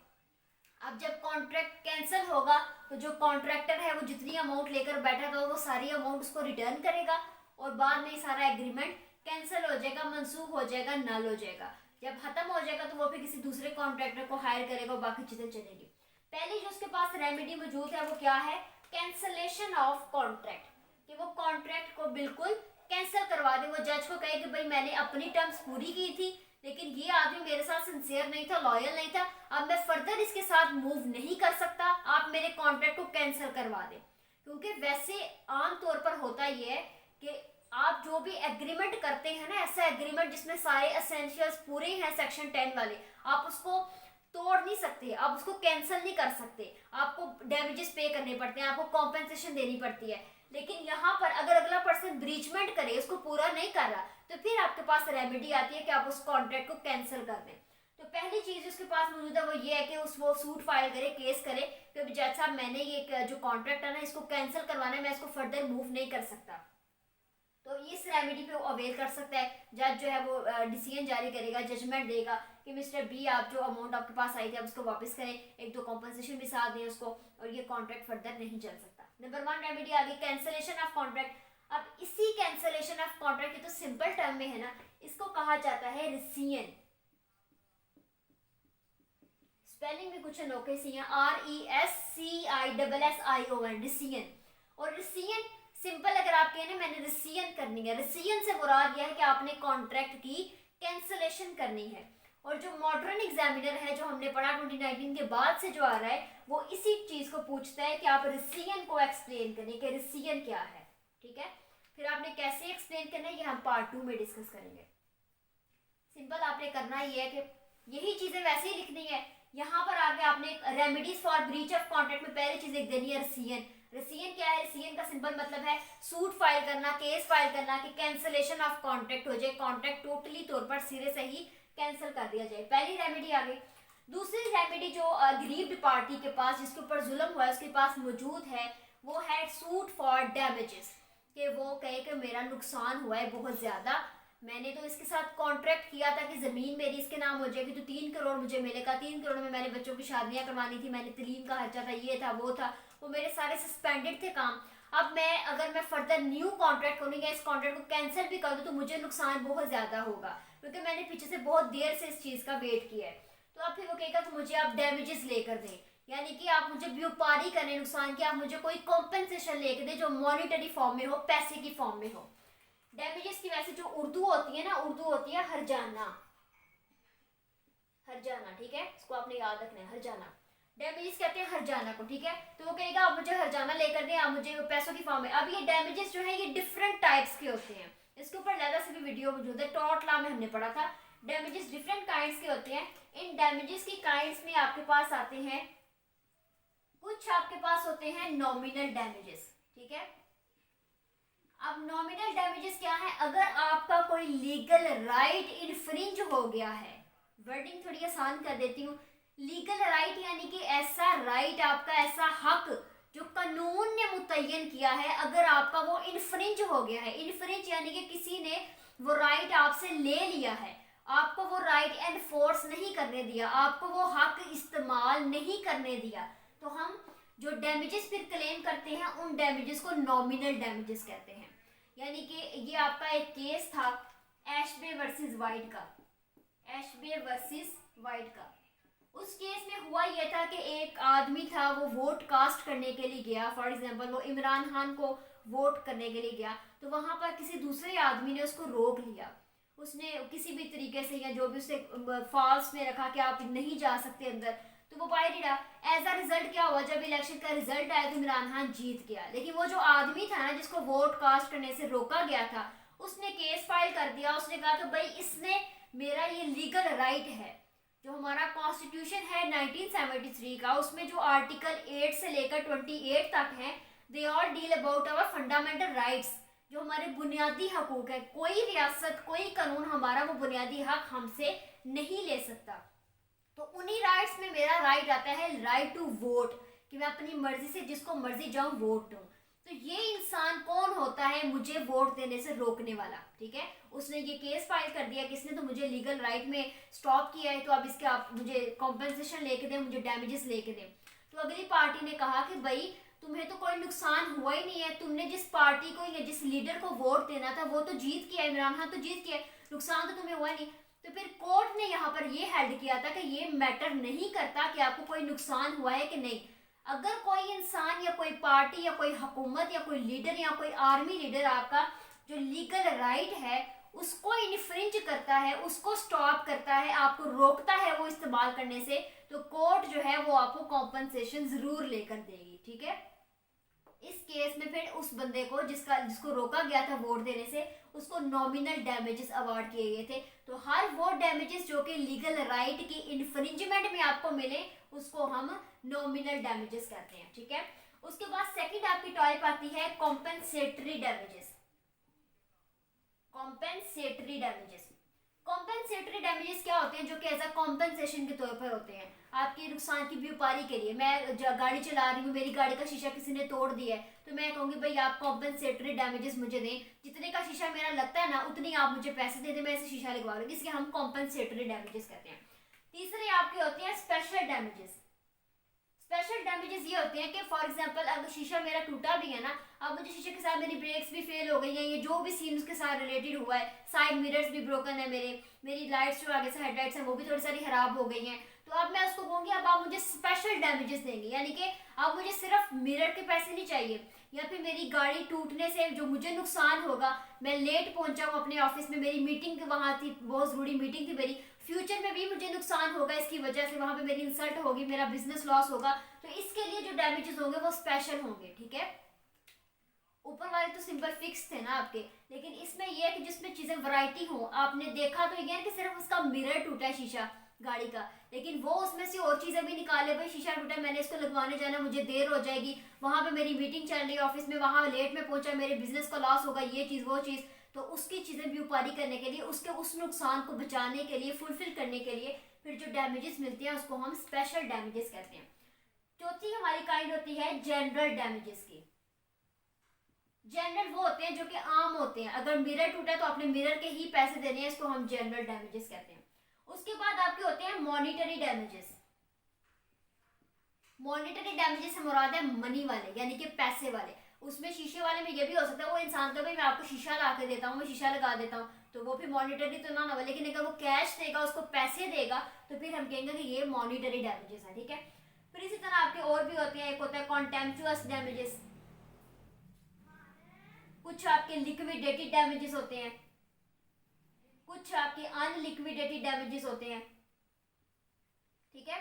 अब जब कॉन्ट्रैक्ट कैंसिल होगा तो जो कॉन्ट्रैक्टर है वो जितनी अमाउंट लेकर बैठा था वो सारी अमाउंट उसको रिटर्न करेगा और बाद में सारा एग्रीमेंट कैंसिल हो जाएगा, मनसूख हो जाएगा, नल हो जाएगा। जब खत्म हो जाएगा तो वो फिर किसी दूसरे कॉन्ट्रैक्टर को हायर करेगा और बाकी चीजें चलेगी। पहली जो उसके पास रेमेडी मौजूद है वो क्या है, कैंसलेशन ऑफ कॉन्ट्रैक्ट, कि वो कॉन्ट्रैक्ट को बिल्कुल कैंसिल करवा दे। वो जज को कहे कि भाई मैंने अपनी टर्म्स पूरी की थी लेकिन ये आदमी मेरे साथ सिंसियर नहीं था, लॉयल नहीं था, अब मैं फर्दर इसके साथ मूव नहीं कर सकता, आप मेरे कॉन्ट्रैक्ट को कैंसिल करवा दें। क्योंकि वैसे आमतौर पर होता ये है कि आप जो भी एग्रीमेंट करते हैं ना, ऐसा एग्रीमेंट जिसमें सारे एसेंशियल्स पूरे हैं सेक्शन 10 वाले, आप उसको तोड़ नहीं सकते, आप उसको कैंसिल नहीं कर सकते, आपको डैमेजेस पे करने पड़ते हैं, आपको कॉम्पेंसेशन देनी पड़ती है। लेकिन यहाँ पर अगर अगला पर्सन ब्रीचमेंट करे, उसको पूरा नहीं कर रहा, तो फिर आपके पास रेमेडी आती है कि आप उस कॉन्ट्रैक्ट को कैंसिल कर दें। तो पहली चीज उसके पास मौजूद है वो ये है कि वो सूट फाइल करे, केस करे कि जज साहब मैंने ये जो कॉन्ट्रैक्ट है ना इसको कैंसिल करवाना है, मैं इसको फर्दर मूव नहीं कर सकता। तो इस रेमेडी पे वो अवेल कर सकता है। जज जो है वो डिसीजन जारी करेगा, जजमेंट देगा कि मिस्टर बी आप जो अमाउंट आपके पास आई थी आप उसको वापस करें, 1-2 कॉम्पनसेशन भी साथ दें उसको, और ये कॉन्ट्रैक्ट फर्दर नहीं चल सकता। नंबर 1 रेमेडी आ गई कैंसलेशन ऑफ कॉन्ट्रैक्ट। अब इसी कैंसलेशन ऑफ कॉन्ट्रैक्ट की तो सिंपल टर्म में है ना, इसको कहा जाता है रिसीन। स्पेलिंग भी कुछ अनोखे सी है, RESCISSION, रिसीन। और रिसीन सिंपल अगर आप कहें ना मैंने रिसीन करनी है, रिसीन से मुराद यह है कि आपने कॉन्ट्रैक्ट की कैंसलेशन करनी है। और जो मॉडर्न एग्जामिनर है जो हमने पढ़ा 2019 के बाद से जो आ रहा है वो इसी चीज को पूछता है कि आप रिसीन को एक्सप्लेन करें कि रिसीन क्या है। ठीक है, फिर आपने कैसे एक्सप्लेन करना है ये हम पार्ट 2 में डिस्कस करेंगे। सिंपल आपने करना ही है कि यही चीजें वैसे ही लिखनी है। यहाँ पर आगे आपने remedies for breach of contract में पहली चीज लिख देनी है रिसीन। रिसीन क्या है, रिसीन का सिंपल मतलब है सूट फाइल करना, केस फाइल करना कि कैंसलेशन ऑफ कॉन्ट्रैक्ट हो जाए, कॉन्ट्रैक्ट टोटली तौर पर सिरे से ही कैंसिल कर दिया जाए। पहली रेमेडी आ गई। दूसरी रेमेडी जो अग्रीव्ड पार्टी के पास, जिसके ऊपर जुल्म हुआ है, उसके पास मौजूद है, वो है सूट फॉर डैमेजेस, कि वो कहे कि मेरा नुकसान हुआ है बहुत ज़्यादा, मैंने तो इसके साथ कॉन्ट्रैक्ट किया था कि ज़मीन मेरी इसके नाम हो जाएगी तो 3 करोड़ मुझे मिलेगा, 3 करोड़ में मैंने बच्चों की शादियाँ करवानी थी, मैंने तलीम का खर्चा था, ये था वो था, वो मेरे सारे सस्पेंडेड थे काम। अब मैं अगर मैं फर्दर न्यू कॉन्ट्रैक्ट करूँ या इस कॉन्ट्रैक्ट को कैंसिल भी कर दूँ तो मुझे नुकसान बहुत ज़्यादा होगा, क्योंकि मैंने पीछे से बहुत देर से इस चीज़ का वेट किया है। तो अब फिर वो कहेगा कि मुझे आप डैमेजेस लेकर दें, यानी कि आप मुझे व्यापारी करें नुकसान की, आप मुझे कोई कॉम्पेंसेशन लेकर दें जो मॉनिटरी फॉर्म में हो, पैसे की फॉर्म में हो। डैमेजेस की वैसे जो उर्दू होती है ना, उर्दू होती है हरजाना, हरजाना, ठीक है, इसको आपने याद रखना है, हरजाना। डैमेजेस कहते हैं हरजाना को, ठीक है। तो वो कहेगा आप मुझे हरजाना लेकर दें, आप मुझे पैसों की फॉर्म में। अब ये डैमेजेस जो है ये डिफरेंट टाइप्स के होते हैं, इसके ऊपर लहदा से भी वीडियो मौजूद है, टॉट लॉ में हमने पढ़ा था। डैमेजेस डिफरेंट काइंड्स के होते हैं। इन डैमेजेस की काइंड्स में आपके पास आते हैं, कुछ आपके पास होते हैं नॉमिनल डैमेजेस, ठीक है। अब नॉमिनल डैमेजेस क्या है? अगर आपका कोई लीगल राइट इन्फ्रिंज हो गया है, वर्डिंग थोड़ी आसान कर देती हूँ, लीगल राइट यानी कि ऐसा राइट, आपका ऐसा हक जो कानून ने मुतय्यन किया है, अगर आपका वो इन्फ्रिंज हो गया है, इन्फ्रिंज यानी कि किसी ने वो राइट आपसे ले लिया है, आपको वो राइट एनफोर्स नहीं करने दिया, आपको वो हक इस्तेमाल नहीं करने दिया, तो हम जो डैमेजेस फिर क्लेम करते हैं उन डैमेजेस को नॉमिनल डैमेजेस कहते हैं। यानी कि ये आपका एक केस था एशबे वर्सेस वाइट का, एशबे वर्सेस वाइट का। उस केस में हुआ यह था कि एक आदमी था, वो वोट कास्ट करने के लिए गया, फॉर एग्जांपल वो इमरान खान को वोट करने के लिए गया, तो वहां पर किसी दूसरे आदमी ने उसको रोक लिया, उसने किसी भी तरीके से या जो भी उसे फॉल्स में रखा कि आप नहीं जा सकते अंदर, तो वो बाहर ही रहा। एज अ रिजल्ट क्या हुआ, जब इलेक्शन का रिजल्ट आया तो इमरान खान जीत गया, लेकिन वो जो आदमी था ना जिसको वोट कास्ट करने से रोका गया था, उसने केस फाइल कर दिया, उसने कहा कि भाई इसने मेरा ये लीगल राइट है, जो हमारा कॉन्स्टिट्यूशन है 1973 का, उसमें जो आर्टिकल 8 से लेकर 28 तक है, they all deal about our fundamental rights, जो हमारे बुनियादी हकूक है, कोई रियासत कोई कानून हमारा वो बुनियादी हक हमसे नहीं ले सकता। तो उन्हीं राइट्स में मेरा राइट आता है, राइट टू वोट, कि मैं अपनी मर्जी से जिसको मर्जी जाऊं वोट दूं। तो ये इंसान कौन होता है मुझे वोट देने से रोकने वाला, ठीक है। उसने ये केस फाइल कर दिया कि इसने तो मुझे लीगल राइट में स्टॉप किया है, तो अब इसके आप मुझे कॉम्पेंसेशन लेके दें, मुझे डैमेजेस लेके दें। तो अगली पार्टी ने कहा कि भाई तुम्हें तो कोई नुकसान हुआ ही नहीं है, तुमने जिस पार्टी को या जिस लीडर को वोट देना था वो तो जीत किया, इमरान खान तो जीत किया, नुकसान तो तुम्हें हुआ नहीं। तो फिर कोर्ट ने यहाँ पर ये हेल्ड किया था कि ये मैटर नहीं करता कि आपको कोई नुकसान हुआ है कि नहीं। अगर कोई इंसान या कोई पार्टी या कोई हुकूमत या कोई लीडर या कोई आर्मी लीडर आपका जो लीगल राइट है उसको इन्फ्रिंज करता है, उसको स्टॉप करता है, आपको रोकता है वो इस्तेमाल करने से, तो कोर्ट जो है वो आपको कॉम्पनसेशन जरूर लेकर देगी, ठीक है। इस केस में फिर उस बंदे को जिसको रोका गया था वोट देने से, उसको नॉमिनल डैमेजेस अवार्ड किए गए थे। तो हर वो डैमेजेस जो कि लीगल राइट की इन्फ्रिंजमेंट में आपको मिले उसको हम नॉमिनल डैमेजेस कहते हैं, ठीक है। उसके बाद सेकंड आपकी टाइप आती है compensatory damages. Compensatory damages, compensatory damages क्या होते हैं? जो कि एज अ कॉम्पेंसेशन के तौर पर होते हैं आपके नुकसान की भरपाई के लिए। मैं गाड़ी चला रही हूँ, मेरी गाड़ी का शीशा किसी ने तोड़ दिया है, तो मैं कहूँगी भाई आप कॉम्पेंसेटरी डैमेजेस मुझे दें, जितने का शीशा मेरा लगता है ना उतनी आप मुझे पैसे दे दें, मैं ऐसे शीशा लगवा लूँगी, इसलिए हम कॉम्पेंसेटरी डैमेजेस कहते हैं। तीसरे आपके होते हैं स्पेशल डैमेजेस। स्पेशल डैमेजेस ये होते हैं कि फॉर एग्जांपल अगर शीशा मेरा टूटा भी है ना, अब मुझे शीशे के साथ मेरी ब्रेक्स भी फेल हो गई हैं, ये जो भी सीन उसके साथ रिलेटेड हुआ है, साइड मिरर्स भी ब्रोकन है मेरी लाइट्स जो आगे से हेडलाइट्स हैं वो भी थोड़ी सारी खराब हो गई हैं, तो अब मैं उसको कहूँगी अब आप मुझे स्पेशल डैमेजेस देंगे, यानी कि अब मुझे सिर्फ मिरर के पैसे नहीं चाहिए, या फिर मेरी गाड़ी टूटने से जो मुझे नुकसान होगा, मैं लेट पहुंचा हूँ अपने ऑफिस में, मेरी मीटिंग वहाँ थी, बहुत ज़रूरी मीटिंग थी मेरी, फ्यूचर में भी मुझे नुकसान होगा इसकी वजह से, वहाँ पे मेरी इंसल्ट होगी, मेरा बिजनेस लॉस होगा, तो इसके लिए जो डैमेजेस होंगे वो स्पेशल होंगे, ठीक है। ऊपर वाले तो सिंपल फिक्स थे ना आपके, लेकिन इसमें यह है कि जिसमें चीजें वैरायटी हो। आपने देखा तो ये कि सिर्फ उसका मिरर टूटा है शीशा गाड़ी का, लेकिन वो उसमें से और चीजें भी निकाले, भाई शीशा टूटा मैंने इसको लगवाने जाना, मुझे देर हो जाएगी, वहां पे मेरी मीटिंग चल रही है ऑफिस में, वहां लेट में पहुंचा, मेरे बिजनेस का लॉस होगा, ये चीज वो चीज, तो उसकी चीजें भी ऊपारी करने के लिए, उसके उस नुकसान को बचाने के लिए, फुलफिल करने के लिए फिर जो डैमेजेस मिलती हैं उसको हम स्पेशल डैमेजेस कहते हैं। चौथी हमारी काइंड होती है जनरल डैमेजेस की। जनरल वो होते हैं जो कि आम होते हैं, अगर मिरर टूटा तो आपने मिरर के ही पैसे देने हैं, इसको हम जनरल डैमेजेस कहते हैं। उसके बाद आपके होते हैं मॉनिटरी डैमेजेस। मॉनिटरी डैमेजेस से मुराद है मनी वाले, यानी कि पैसे वाले। उसमें शीशे वाले में ये भी हो सकता है वो इंसान का, भाई मैं आपको शीशा ला के देता हूँ, मैं शीशा लगा देता हूँ, तो वो भी मॉनिटरी तो ना हो, लेकिन अगर वो कैश देगा, उसको पैसे देगा, तो फिर हम कहेंगे कि ये मॉनिटरी डैमेजेस है, ठीक है। फिर इसी तरह आपके और भी होते हैं, एक होता है कॉन्टेम्पचुअस डैमेजेस, कुछ आपके लिक्विडेटेड डैमेजेस होते हैं, कुछ आपके अनलिक्विडेटेड डैमेजेस होते हैं, ठीक है।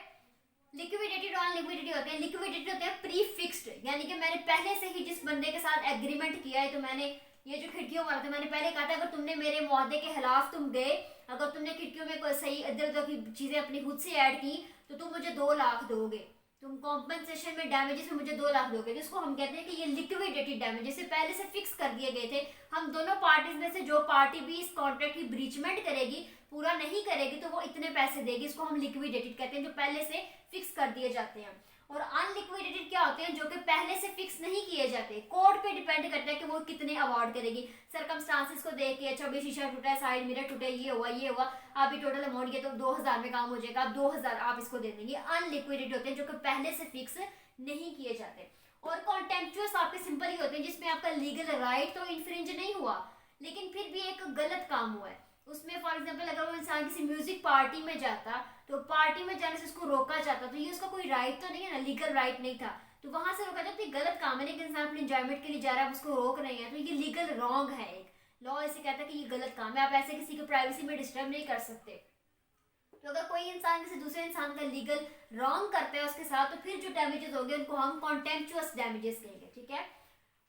लिक्विडेटेड और अनलिक्विडेटेड होते हैं। लिक्विडेटेड होते हैं प्री फिक्स्ड, यानी कि मैंने पहले से ही जिस बंदे के साथ एग्रीमेंट किया है, तो मैंने ये जो खिड़कियों वाला था, मैंने पहले कहा था अगर तुमने मेरे मुआहदे के खिलाफ तुम गए, अगर तुमने खिड़कियों में कोई सही इधर उधर की चीजें अपनी खुद से ऐड की, तो तुम मुझे 2 लाख दोगे, तुम कॉम्पनसेशन में डैमेजेस में मुझे 2 लाख दोगे। जिसको हम कहते हैं कि ये लिक्विडेटेड डैमेजेस से पहले से फिक्स कर दिए गए थे। हम दोनों पार्टीज में से जो पार्टी भी इस कॉन्ट्रैक्ट की ब्रीचमेंट करेगी, पूरा नहीं करेगी, तो वो इतने पैसे देगी, इसको हम लिक्विडेटेड कहते हैं, जो पहले से फिक्स कर दिए जाते हैं। और अनलिक्विडेटेड क्या होते हैं, जो कि पहले से फिक्स नहीं किए जाते, कोर्ट पे डिपेंड करता है कि वो कितने अवार्ड करेगी, सरकमस्टांसेस को देख के, अच्छा भाई शीशा टूटा है, साइड मिरर टूटा है, ये हुआ, आप टोटल अमाउंट ये तो 2000 में काम हो जाएगा, आप 2000 आप इसको दे देंगे। अनलिक्विडेटेड होते हैं जो कि पहले से फिक्स नहीं किए जाते। और कॉन्टेम्पचुअस आपके सिंपल ही होते हैं, जिसमें आपका लीगल राइट तो इन्फ्रिंज नहीं हुआ, लेकिन फिर भी एक गलत काम हुआ है उसमें। फॉर एग्जाम्पल अगर वो इंसान किसी म्यूजिक पार्टी में जाता, तो पार्टी में जाने से उसको रोका जाता, तो ये उसका कोई राइट तो नहीं है ना, लीगल राइट नहीं था, तो वहां से रोका जाता, गलत काम है। लेकिन इंसान अपने एंजॉयमेंट के लिए जा रहा है, उसको रोक रहे हैं, तो ये लीगल रॉन्ग है। एक लॉ ऐसे कहता है कि ये गलत काम है, आप ऐसे किसी की प्राइवेसी में डिस्टर्ब नहीं कर सकते। तो अगर कोई इंसान किसी दूसरे इंसान का लीगल रॉन्ग करता है उसके साथ, तो फिर जो डैमेजेस होंगे उनको हम कॉन्टेम्पचुअस डैमेजेस कहेंगे, ठीक है।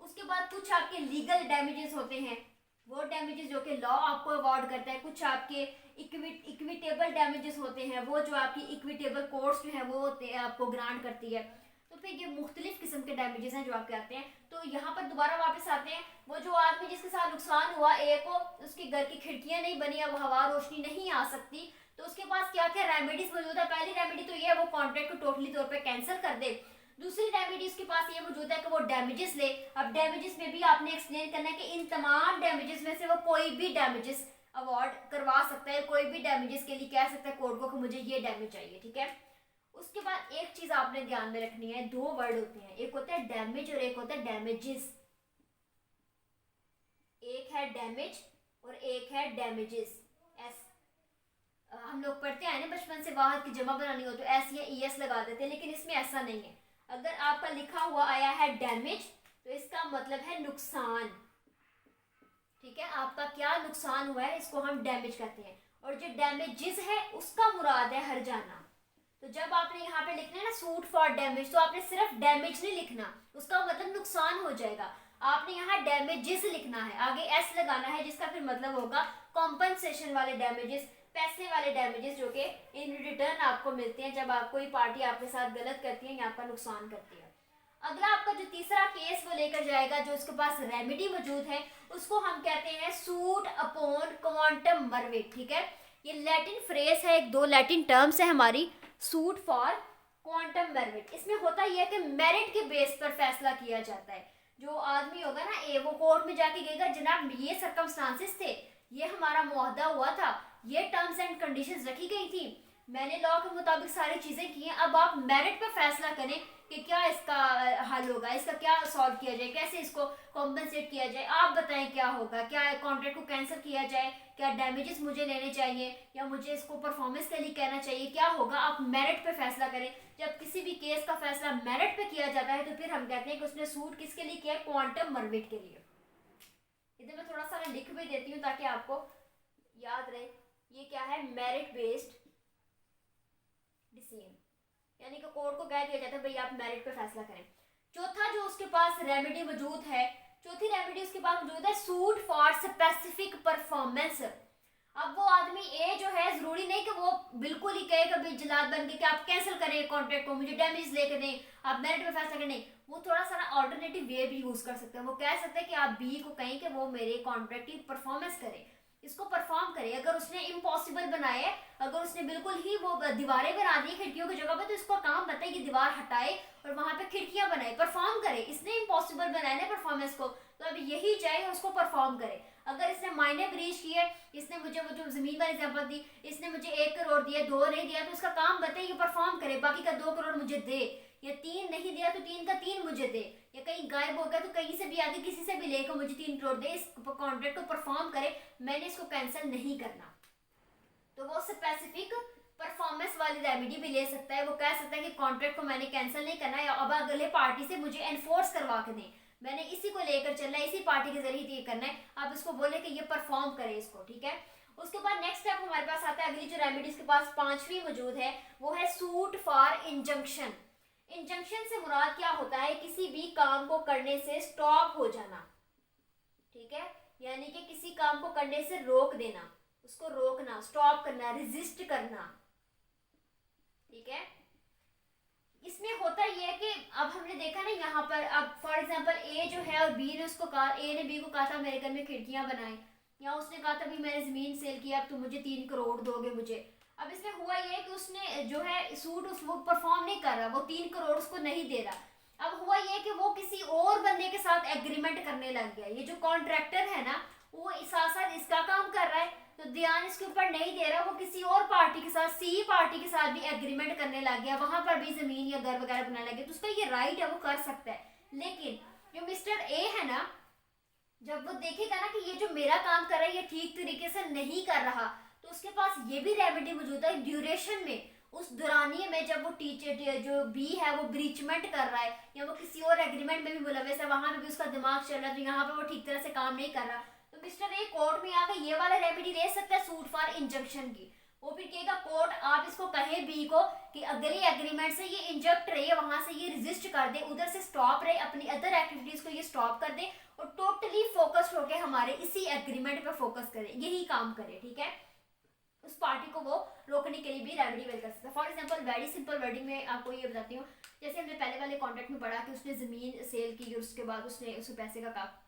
उसके बाद कुछ आपके लीगल डैमेजेस होते हैं, वो डैमेजेस जो कि लॉ आपको अवॉर्ड करता है। कुछ आपके इक्विटेबल डैमेजेस होते हैं, वो जो आपकी इक्विटेबल कोर्ट्स जो है वो आपको ग्रांट करती है। तो फिर ये मुख्तलिफ किस्म के डैमेजेस हैं जो आपके आते हैं। तो यहाँ पर दोबारा वापस आते हैं, वो जो आदमी जिसके साथ नुकसान हुआ, एक को उसके घर की खिड़कियां नहीं बनी, अब हवा रोशनी नहीं आ सकती, तो उसके पास क्या क्या रेमेडीज मौजूद है। पहली रेमेडी तो ये है वो कॉन्ट्रैक्ट को टोटली तौर पर कैंसिल कर दे। दूसरी रेमेडी उसके पास ये मौजूद है कि वो डैमेजेस ले। अब डैमेजेस में भी आपने एक्सप्लेन करना है कि इन तमाम डैमेजेस में से वो कोई भी डैमेजेस अवार्ड करवा सकता है, कोई भी डैमेजेस के लिए कह सकता है कोर्ट को कि मुझे ये डैमेज चाहिए, ठीक है। उसके बाद एक चीज आपने ध्यान में रखनी है, 2 वर्ड होते हैं, एक होता है डैमेज और एक होता है डैमेजेस। एक है डैमेज और एक है डैमेजेस। हम लोग पढ़ते आए ना बचपन से, वाहद की जमा बनानी हो तो एस या ईएस लगा देते हैं, लेकिन इसमें ऐसा नहीं है। अगर आपका लिखा हुआ आया है डैमेज, तो इसका मतलब है नुकसान, ठीक है। आपका क्या नुकसान हुआ है, इसको हम डैमेज कहते हैं। और जो डैमेजेस है उसका मुराद है हर्जाना। तो जब आपने यहाँ पे लिखना है ना सूट फॉर डैमेज, तो आपने सिर्फ डैमेज नहीं लिखना, उसका मतलब नुकसान हो जाएगा। आपने यहाँ डैमेजेस लिखना है, आगे एस लगाना है, जिसका फिर मतलब होगा कॉम्पनसेशन वाले डैमेजेस, पैसे वाले डैमेजेस, जो कि इन रिटर्न आपको मिलते हैं जब आप कोई पार्टी आपके साथ गलत करती है या आपका नुकसान करती है। अगला आपका जो तीसरा केस वो लेकर जाएगा, जो उसके पास रेमेडी मौजूद है, उसको हम कहते हैं सूट अपॉन क्वांटम मरवेट, ठीक है। ये लैटिन फ्रेज है, एक 2 लैटिन टर्म्स है हमारी, सूट फॉर क्वांटम मरवेट। इसमें होता यह है कि मेरिट के बेस पर फैसला किया जाता है। जो आदमी होगा ना, वो कोर्ट में जाके कहेगा जनाब ये सर्कमस्टांसेस थे, ये हमारा मुआहदा हुआ था, ये टर्म्स एंड कंडीशंस रखी गई थी, मैंने लॉ के मुताबिक सारी चीजें की हैं, अब आप मेरिट पे फैसला करें कि क्या इसका हल होगा, इसका क्या सॉल्व किया जाए, कैसे इसको कॉम्पनसेट किया जाए, आप बताएं क्या होगा, क्या कॉन्ट्रैक्ट को कैंसिल किया जाए, क्या डैमेजेस मुझे लेने चाहिए या मुझे इसको परफॉर्मेंस के लिए कहना चाहिए, क्या होगा, आप मेरिट पे फैसला करें। जब किसी भी केस का फैसला मेरिट पे किया जाता है, तो फिर हम कहते हैं कि उसने सूट किसके लिए किया, क्वांटम मरवेट के लिए। इधर मैं थोड़ा सा लिख भी देती हूँ ताकि आपको याद रहे, ये क्या है, मेरिट बेस्ड डिसीजन, यानी कि कोर्ट को कह दिया जाता है भाई आप मेरिट पे फैसला करें। चौथा जो उसके पास रेमेडी मौजूद है, चौथी रेमेडी उसके पास मौजूद है सूट फॉर स्पेसिफिक परफॉर्मेंस। अब वो आदमी ए जो है, जरूरी नहीं कि वो बिल्कुल ही कहे कभी जलाद बन के कि आप कैंसिल करें कॉन्ट्रैक्ट को, मुझे डैमेज लेकर दें, आप मेरिट पे फैसला करें, नहीं, वो थोड़ा सा ऑल्टरनेटिव वे भी यूज कर सकते हैं। वो कह सकते हैं कि आप बी को कहें कि वो मेरे कॉन्ट्रैक्ट की परफॉर्मेंस करे, इसको परफॉर्म करे। अगर उसने इम्पॉसिबल बनाया है, अगर उसने बिल्कुल ही वो दीवारें बना दी खिड़कियों की जगह पे, तो इसको काम बताए कि दीवार हटाए और वहां पे खिड़कियां बनाए, परफॉर्म करे। इसने इम्पॉसिबल बनाया ना परफॉर्मेंस को, तो अब यही जाए उसको परफॉर्म करे। अगर इसने मायने ब्रीच किए, इसने मुझे वो जो जमीन वाली एग्जाम्पल दी, इसने मुझे 1 करोड़ दिया, 2 नहीं दिया, तो उसका काम बताए ये परफॉर्म करे, बाकी का 2 करोड़ मुझे दे, या 3 नहीं दिया तो 3 का 3 मुझे दे, या कहीं गायब हो गया तो कहीं से भी आगे किसी से भी लेकर मुझे 3 करोड़ दे, इस कॉन्ट्रैक्ट को परफॉर्म करे, मैंने इसको कैंसिल नहीं करना। तो वो स्पेसिफिक परफॉर्मेंस वाली रेमेडी भी ले सकता है। वो कह सकता है कि कॉन्ट्रैक्ट को मैंने कैंसिल नहीं करना है, अब अगले पार्टी से मुझे एनफोर्स करवा के दें, मैंने इसी को लेकर चलना है, इसी पार्टी के जरिए ये करना है। आप इसको बोले कि ये परफॉर्म करे इसको, ठीक है। उसके बाद नेक्स्ट स्टेप हमारे पास आता है, अगली जो रेमेडीज के पास 5वीं मौजूद है, वो है सूट फॉर इंजंक्शन। इंजंक्शन से मुराद क्या होता है, किसी भी काम को करने से स्टॉप हो जाना, ठीक है, यानी कि किसी काम को करने से रोक देना, उसको रोकना, स्टॉप करना, रेजिस्ट करना, ठीक है। इसमें होता ये है कि अब हमने देखा ना यहाँ पर, अब फॉर एग्जांपल ए जो है और बी ने उसको कहा, ए ने बी को कहा था मेरे घर में खिड़कियां बनाए, या उसने कहा था भाई मैंने जमीन सेल किया, अब तुम मुझे 3 करोड़ दोगे मुझे। अब इसमें हुआ ये है कि उसने जो है सूट वो परफॉर्म नहीं कर रहा, वो 3 करोड़ उसको नहीं दे रहा। अब हुआ ये कि वो किसी और बंदे के साथ एग्रीमेंट करने लग गया, ये जो कॉन्ट्रैक्टर है ना वो साथ साथ इसका काम कर रहा है, तो ध्यान इसके ऊपर नहीं दे रहा, वो किसी और पार्टी के साथ, सी पार्टी के साथ भी एग्रीमेंट करने लग गया, वहां पर भी जमीन या घर वगैरह बनाने लगे, तो उसका ये राइट है, वो कर सकता है। लेकिन जो मिस्टर ए है ना, जब वो देखेगा ना कि ये जो मेरा काम कर रहा है ये ठीक तरीके से नहीं कर रहा, तो उसके पास ये भी रेमेडी मौजूद है ड्यूरेशन में, उस दौरानिए में जब वो टीचर जो बी है वो ब्रीचमेंट कर रहा है, या वो किसी और एग्रीमेंट में भी मुलविस है, वहां पे भी उसका दिमाग चल रहा है, तो यहाँ पे वो ठीक तरह से काम नहीं कर रहा, तो मिस्टर ए कोर्ट में आकर ये वाला रेमेडी ले सकता है सूट फॉर इंजंक्शन की। वो फिर कहेगा कोर्ट आप इसको कहे बी को कि अगली एग्रीमेंट से ये इंजेक्ट रहे, वहां से ये रेजिस्ट कर दे, उधर से स्टॉप रहे, अपनी अदर एक्टिविटीज को ये स्टॉप कर दे, और टोटली फोकस्ड होके हमारे इसी एग्रीमेंट पे फोकस करे, यही काम करे, ठीक है। उस पार्टी को वो रोकने के लिए भी रेमेडी वेल कर सकता है। For example very simple wording में आपको ये बताती हूँ, जैसे हमने पहले वाले कॉन्ट्रैक्ट में पढ़ा कि उसने जमीन सेल की और उसके बाद उसने उस पैसे का कहा,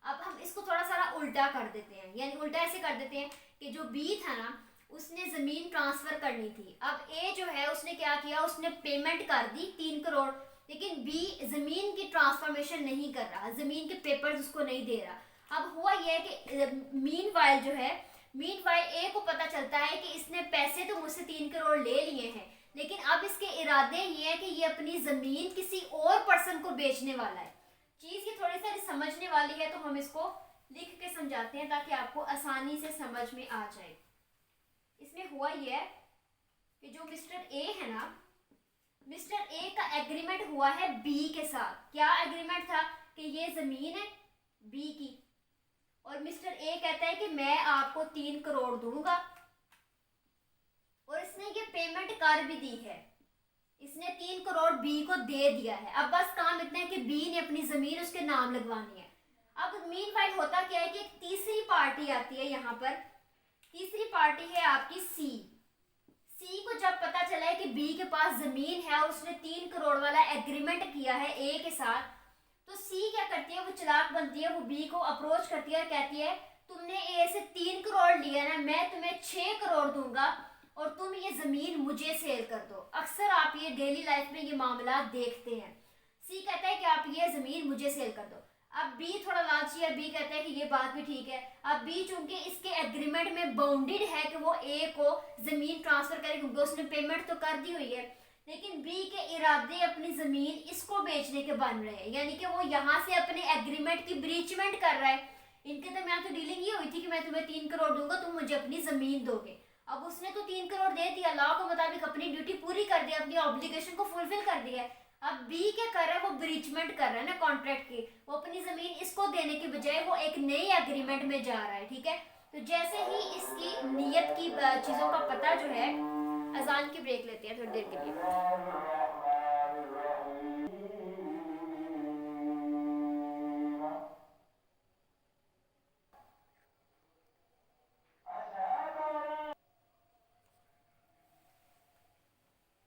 अब हम इसको थोड़ा सा उल्टा कर देते हैं, यानी उल्टा ऐसे कर देते हैं कि जो बी था ना उसने जमीन ट्रांसफर करनी थी, अब ए जो है उसने क्या किया, उसने पेमेंट कर दी 3 करोड़, लेकिन बी जमीन की ट्रांसफॉर्मेशन नहीं कर रहा, जमीन के पेपर्स उसको नहीं दे रहा। अब हुआ यह है कि मीनवाइल जो है, मीनवाइल ए को पता चलता है कि इसने पैसे तो मुझसे 3 करोड़ ले लिए हैं, लेकिन अब इसके इरादे ये है कि ये अपनी जमीन किसी और पर्सन को बेचने वाला है। चीज ये थोड़ी सी समझने वाली है, तो हम इसको लिख के समझाते हैं ताकि आपको आसानी से समझ में आ जाए। इसमें हुआ ये है कि जो मिस्टर ए है ना, मिस्टर ए का एग्रीमेंट हुआ है बी के साथ। क्या एग्रीमेंट था कि ये जमीन है बी की, और मिस्टर ए कहता है कि मैं आपको 3 करोड़ दूंगा, और इसने ये पेमेंट कर भी दी है, इसने 3 करोड़ बी को दे दिया है। अब बस काम इतना है कि बी ने अपनी जमीन उसके नाम लगवानी है। अब मीनवाइल होता क्या है कि एक तीसरी पार्टी आती है यहाँ पर, तीसरी पार्टी है आपकी सी। सी को जब पता चला है कि बी के पास जमीन है और उसने 3 करोड़ वाला एग्रीमेंट किया है ए के साथ, तो सी क्या करती है, वो चालाक बनती है, वो बी को अप्रोच करती है और कहती है तुमने ए से 3 करोड़ लिया ना, मैं तुम्हें 6 करोड़ दूंगा और तुम ये जमीन मुझे सेल कर दो। अक्सर आप ये डेली लाइफ में ये मामला देखते हैं। सी कहता है कि आप ये जमीन मुझे सेल कर दो। अब बी थोड़ा लालची है, बी कहता है कि ये बात भी ठीक है। अब बी चूंकि इसके एग्रीमेंट में बाउंडेड है कि वो ए को जमीन ट्रांसफर करे, क्योंकि उसने पेमेंट तो कर दी हुई है, लेकिन बी के इरादे अपनी जमीन इसको बेचने के बन रहे हैं, यानी कि वो यहाँ से अपने एग्रीमेंट की ब्रीचमेंट कर रहा है। इनके दरमियान तो डीलिंग ये हुई थी कि मैं तुम्हें 3 करोड़ दूंगा, तुम मुझे अपनी जमीन दोगे। अब उसने तो 3 करोड़ दे दिया, लॉ के मुताबिक अपनी ड्यूटी पूरी कर दी, अपनी ऑब्लिगेशन को फुलफिल कर दिया है। अब बी क्या कर रहा है, वो ब्रीचमेंट कर रहा है ना कॉन्ट्रैक्ट की, वो अपनी जमीन इसको देने के बजाय वो एक नई एग्रीमेंट में जा रहा है, ठीक है। तो जैसे ही इसकी नीयत की चीजों का पता जो है, अजान की ब्रेक लेते हैं थोड़ी देर के लिए।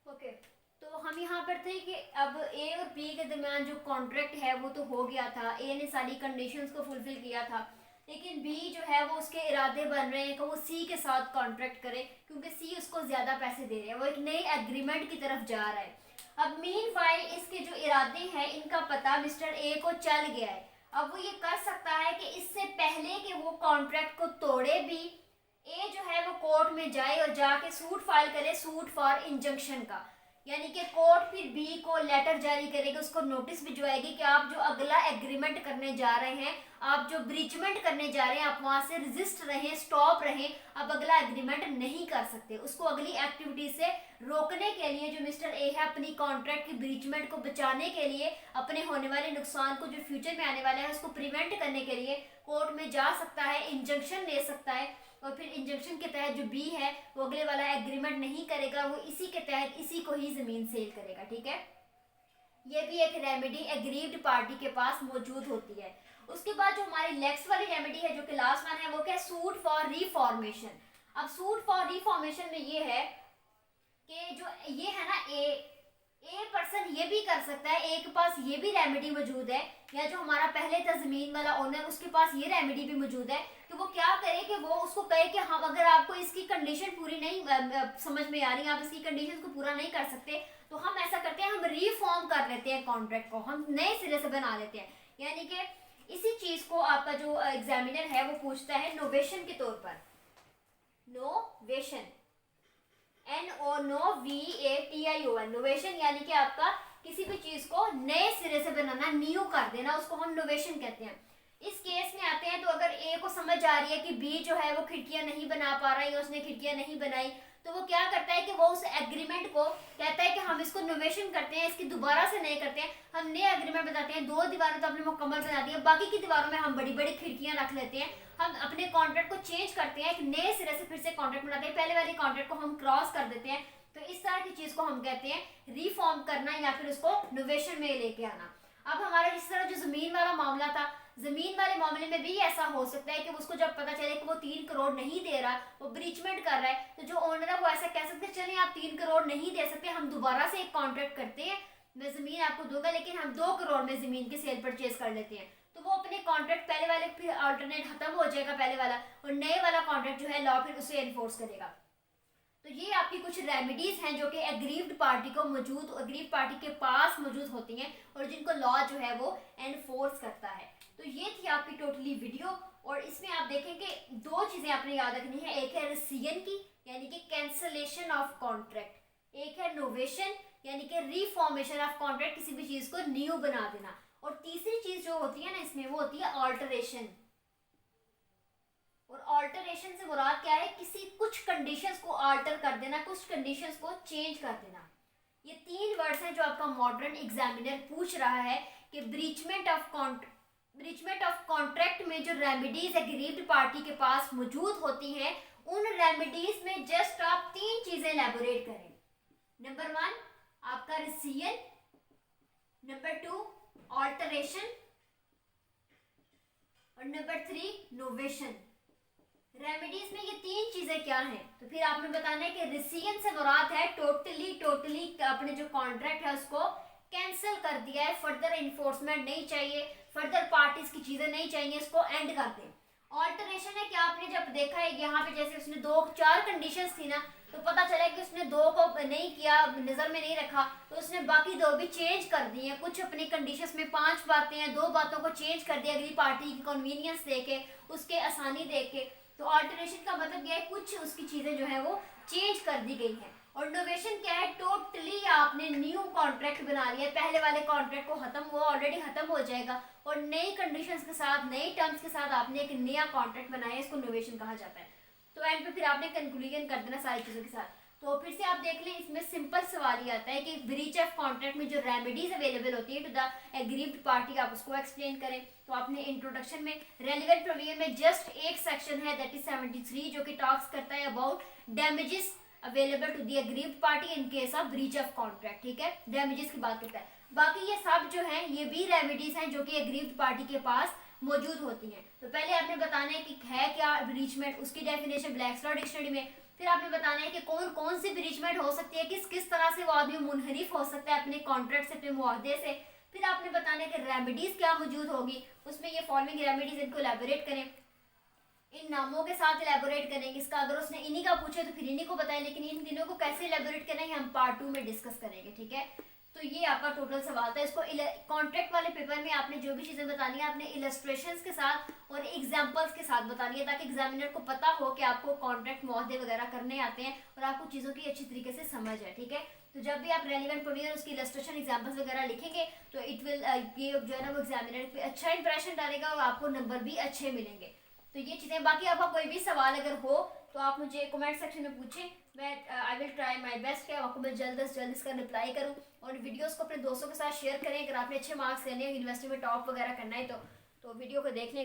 ओके, तो हम यहाँ पर थे कि अब ए और बी के दरमियान जो कॉन्ट्रैक्ट है वो तो हो गया था, ए ने सारी कंडीशंस को फुलफिल किया था, लेकिन बी जो है वो उसके इरादे बन रहे हैं कि वो सी के साथ कॉन्ट्रैक्ट करे क्योंकि सी उसको ज़्यादा पैसे दे रहे हैं, वो एक नई एग्रीमेंट की तरफ जा रहा है। अब मीनवाइल इसके जो इरादे हैं इनका पता मिस्टर ए को चल गया है। अब वो ये कर सकता है कि इससे पहले कि वो कॉन्ट्रैक्ट को तोड़े भी, ए जो है वो कोर्ट में जाए और जाके सूट फाइल करे, सूट फॉर इंजंक्शन का, यानी कि कोर्ट फिर बी को लेटर जारी करेगी, उसको नोटिस भिजवाएगी कि आप जो अगला एग्रीमेंट करने जा रहे हैं, आप जो ब्रीचमेंट करने जा रहे हैं, आप वहां से रजिस्ट रहें, स्टॉप रहें, अब अगला एग्रीमेंट नहीं कर सकते। उसको अगली एक्टिविटी से रोकने के लिए जो मिस्टर ए है अपनी कॉन्ट्रैक्ट की ब्रीचमेंट को बचाने के लिए, अपने होने वाले नुकसान को जो फ्यूचर में आने वाला है उसको प्रिवेंट करने के लिए कोर्ट में जा सकता है, इंजंक्शन ले सकता है, और फिर इंजंक्शन के तहत जो बी है वो अगले वाला एग्रीमेंट नहीं करेगा, वो इसी के तहत इसी को ही जमीन सेल करेगा। ठीक है, ये भी एक रेमेडी एग्रीव्ड पार्टी के पास मौजूद होती है। उसके बाद जो हमारी नेक्स्ट वाली रेमेडी है जो कि लास्ट वन है वो क्या है, सूट फॉर रिफॉर्मेशन। अब सूट फॉर रिफॉर्मेशन में ये है कि जो ये है ना ए पर्सन ये भी कर सकता है, ए के पास ये भी रेमेडी मौजूद है, या जो हमारा पहले था जमीन वाला ओनर उसके पास ये रेमेडी भी मौजूद है। तो वो क्या करे कि वो उसको कहे कि हाँ अगर आपको इसकी कंडीशन पूरी नहीं समझ में आ रही, आप इसकी कंडीशन को पूरा नहीं कर सकते, तो हम ऐसा करते हैं, हम रिफॉर्म कर लेते हैं कॉन्ट्रैक्ट को, हम नए सिरे से बना लेते हैं। यानी कि इसी चीज को आपका जो एग्जामिनर है वो पूछता है नोवेशन के तौर पर, नोवेशन NOVATION, नोवेशन यानी कि आपका किसी भी चीज को नए सिरे से बनाना, न्यू कर देना, उसको हम नोवेशन कहते हैं। इस केस में आते हैं तो अगर ए को समझ आ रही है कि बी जो है वो खिड़कियां नहीं बना पा रहा है या उसने खिड़कियां नहीं बनाई, तो वो क्या करता है कि वो उस एग्रीमेंट को कहता है कि हम इसको नोवेशन करते हैं, इसकी दोबारा से नहीं करते हैं, हम नए एग्रीमेंट बताते हैं, 2 दीवारें तो अपने मुकम्मल बना दी है, बाकी की दीवारों में हम बड़ी बड़ी खिड़कियां रख लेते हैं, हम अपने कॉन्ट्रैक्ट को चेंज करते हैं, एक नए सिरे से फिर से कॉन्ट्रैक्ट बनाते हैं, पहले वाले कॉन्ट्रैक्ट को हम क्रॉस कर देते हैं। तो इस तरह की चीज को हम कहते हैं रिफॉर्म करना या फिर उसको नोवेशन में लेके आना। अब हमारा जिस तरह जो जमीन वाला मामला था, जमीन वाले मामले में भी ऐसा हो सकता है कि उसको जब पता चले कि वो 3 करोड़ नहीं दे रहा, वो ब्रीचमेंट कर रहा है, तो जो ओनर है वो ऐसा कह सकते हैं चलिए आप 3 करोड़ नहीं दे सकते, हम दोबारा से एक कॉन्ट्रैक्ट करते हैं, मैं जमीन आपको दूंगा लेकिन हम 2 करोड़ में जमीन की सेल परचेज कर लेते हैं। तो वो अपने कॉन्ट्रैक्ट पहले वाले फिर अल्टरनेट खत्म हो जाएगा पहले वाला, और नए वाला कॉन्ट्रैक्ट जो है लॉ फिर उसे एनफोर्स करेगा। तो ये आपकी कुछ रेमेडीज हैं जो कि एग्रीव्ड पार्टी को मौजूद, एग्रीव्ड पार्टी के पास मौजूद होती हैं और जिनको लॉ जो है वो एनफोर्स करता है। तो ये थी आपकी टोटली वीडियो, और इसमें आप देखेंगे 2 चीजें आपने याद रखनी है, एक है रेसियन की यानी कि कैंसलेशन ऑफ कॉन्ट्रैक्ट, एक है नोवेशन यानी कि रिफॉर्मेशन ऑफ कॉन्ट्रैक्ट, किसी भी चीज को न्यू बना देना, और तीसरी चीज जो होती है ना इसमें वो होती है ऑल्टरेशन। और ऑल्टरेशन से मुराद क्या है, किसी कुछ कंडीशंस को ऑल्टर कर देना, कुछ कंडीशंस को चेंज कर देना। ये 3 वर्ड्स हैं जो आपका मॉडर्न एग्जामिनर पूछ रहा है कि ब्रीचमेंट ऑफ कॉन्ट्रैक्ट में जो रेमेडीज एग्रीव्ड पार्टी के पास मौजूद होती हैं, उन रेमेडीज में जस्ट आप 3 चीजें एलैबोरेट करें। नंबर 1 आपका रेसियन, नंबर 2 ऑल्टरेशन, और नंबर 3 नोवेशन। रेमेडीज में ये 3 चीजें क्या हैं, तो फिर आपने बताना है कि रेसियन से मुराद है टोटली अपने जो कॉन्ट्रैक्ट है उसको कैंसिल कर दिया है, फर्दर इन्फोर्समेंट नहीं चाहिए, फर्दर पार्टीज की चीजें नहीं चाहिए, इसको एंड कर दें। ऑल्टरेशन है कि आपने जब देखा है यहाँ पे जैसे उसने 2-4 कंडीशंस थी ना, तो पता चला कि उसने 2 को नहीं किया, नजर में नहीं रखा, तो उसने बाकी 2 भी चेंज कर दी हैं, कुछ अपनी कंडीशंस में 5 बातें हैं, 2 बातों को चेंज कर दिया अगली पार्टी की कन्वीनियंस देके, उसके आसानी देख के। तो ऑल्टरेशन का मतलब क्या है, कुछ उसकी चीजें जो है वो चेंज कर दी गई हैं। और नोवेशन क्या है, टोटली आपने न्यू कॉन्ट्रैक्ट बना लिया, पहले वाले कॉन्ट्रैक्ट को खत्म, वो ऑलरेडी खत्म हो जाएगा और नई कंडीशंस के साथ, नई टर्म्स के साथ आपने एक नया कॉन्ट्रैक्ट बनाया, इसको नोवेशन कहा जाता है। तो एंड पे फिर आपने कंक्लूजन कर देना सारी चीजों के साथ। तो फिर से आप देख लें, इसमें सिंपल सवाल ही आता है कि ब्रीच ऑफ कॉन्ट्रैक्ट में जो रेमेडीज अवेलेबल होती है टू द एग्रीव्ड पार्टी, आप उसको एक्सप्लेन करें। तो आपने इंट्रोडक्शन में रेलेवेंट प्रोविजन में जस्ट एक सेक्शन है दैट इज 73 जो कि टॉक्स करता है about damages available to the aggrieved party in case of breach of contract. ठीक है, डैमेजेस की बात करता है। बाकी ये सब जो है ये भी रेमेडीज हैं जो कि एग्रीव्ड पार्टी के पास मौजूद होती हैं। तो पहले आपने बताना है कि है क्या ब्रीचमेंट, उसकी डेफिनेशन ब्लैकस्टॉ डिक्शनरी में। फिर आपने बताना है कि कौन कौन सी ब्रीचमेंट हो सकती है, किस किस तरह से वो आदमी मुनहरिफ हो सकता है अपने कॉन्ट्रैक्ट से, अपने मुआहदे से। फिर आपने बताना है कि रेमेडीज क्या मौजूद होगी, उसमें ये फॉलोइंग रेमेडीज, इनको एलैबोरेट करें। इन नामों के साथ इलेबोरेट करेंगे इसका। अगर उसने इन्हीं का पूछे तो फिर इन्हीं को बताएं, लेकिन इन तीनों को कैसे इलेबोरेट करना है हम पार्ट 2 में डिस्कस करेंगे, ठीक है। तो ये आपका टोटल सवाल था। इसको कॉन्ट्रैक्ट वाले पेपर में आपने जो भी चीज़ें बतानी है आपने इलस्ट्रेशंस के साथ और एग्जांपल्स के साथ बतानी है, ताकि एग्जामिनर को पता हो कि आपको कॉन्ट्रैक्ट मुआहदे वगैरह करने आते हैं और आपको चीज़ों की अच्छी तरीके से समझ है, ठीक है। तो जब भी आप रेलिवेंट प्रोविजन उसकी इलस्ट्रेशन एग्जांपल्स वगैरह लिखेंगे तो इट विल ये जो है ना वो एग्जामिनर पे अच्छा इंप्रेशन डालेगा और आपको नंबर भी अच्छे मिलेंगे। तो ये चीज़ें, बाकी आपका कोई भी सवाल अगर हो तो आप मुझे कमेंट सेक्शन में पूछें। मैं I will try my best कि आपको मैं जल्द से जल्द इसका रिप्लाई करूं। और वीडियोस को अपने दोस्तों के साथ शेयर करें। अगर आपने अच्छे मार्क्स लेने हैं, यूनिवर्सिटी में टॉप वगैरह करना है तो वीडियो को देखने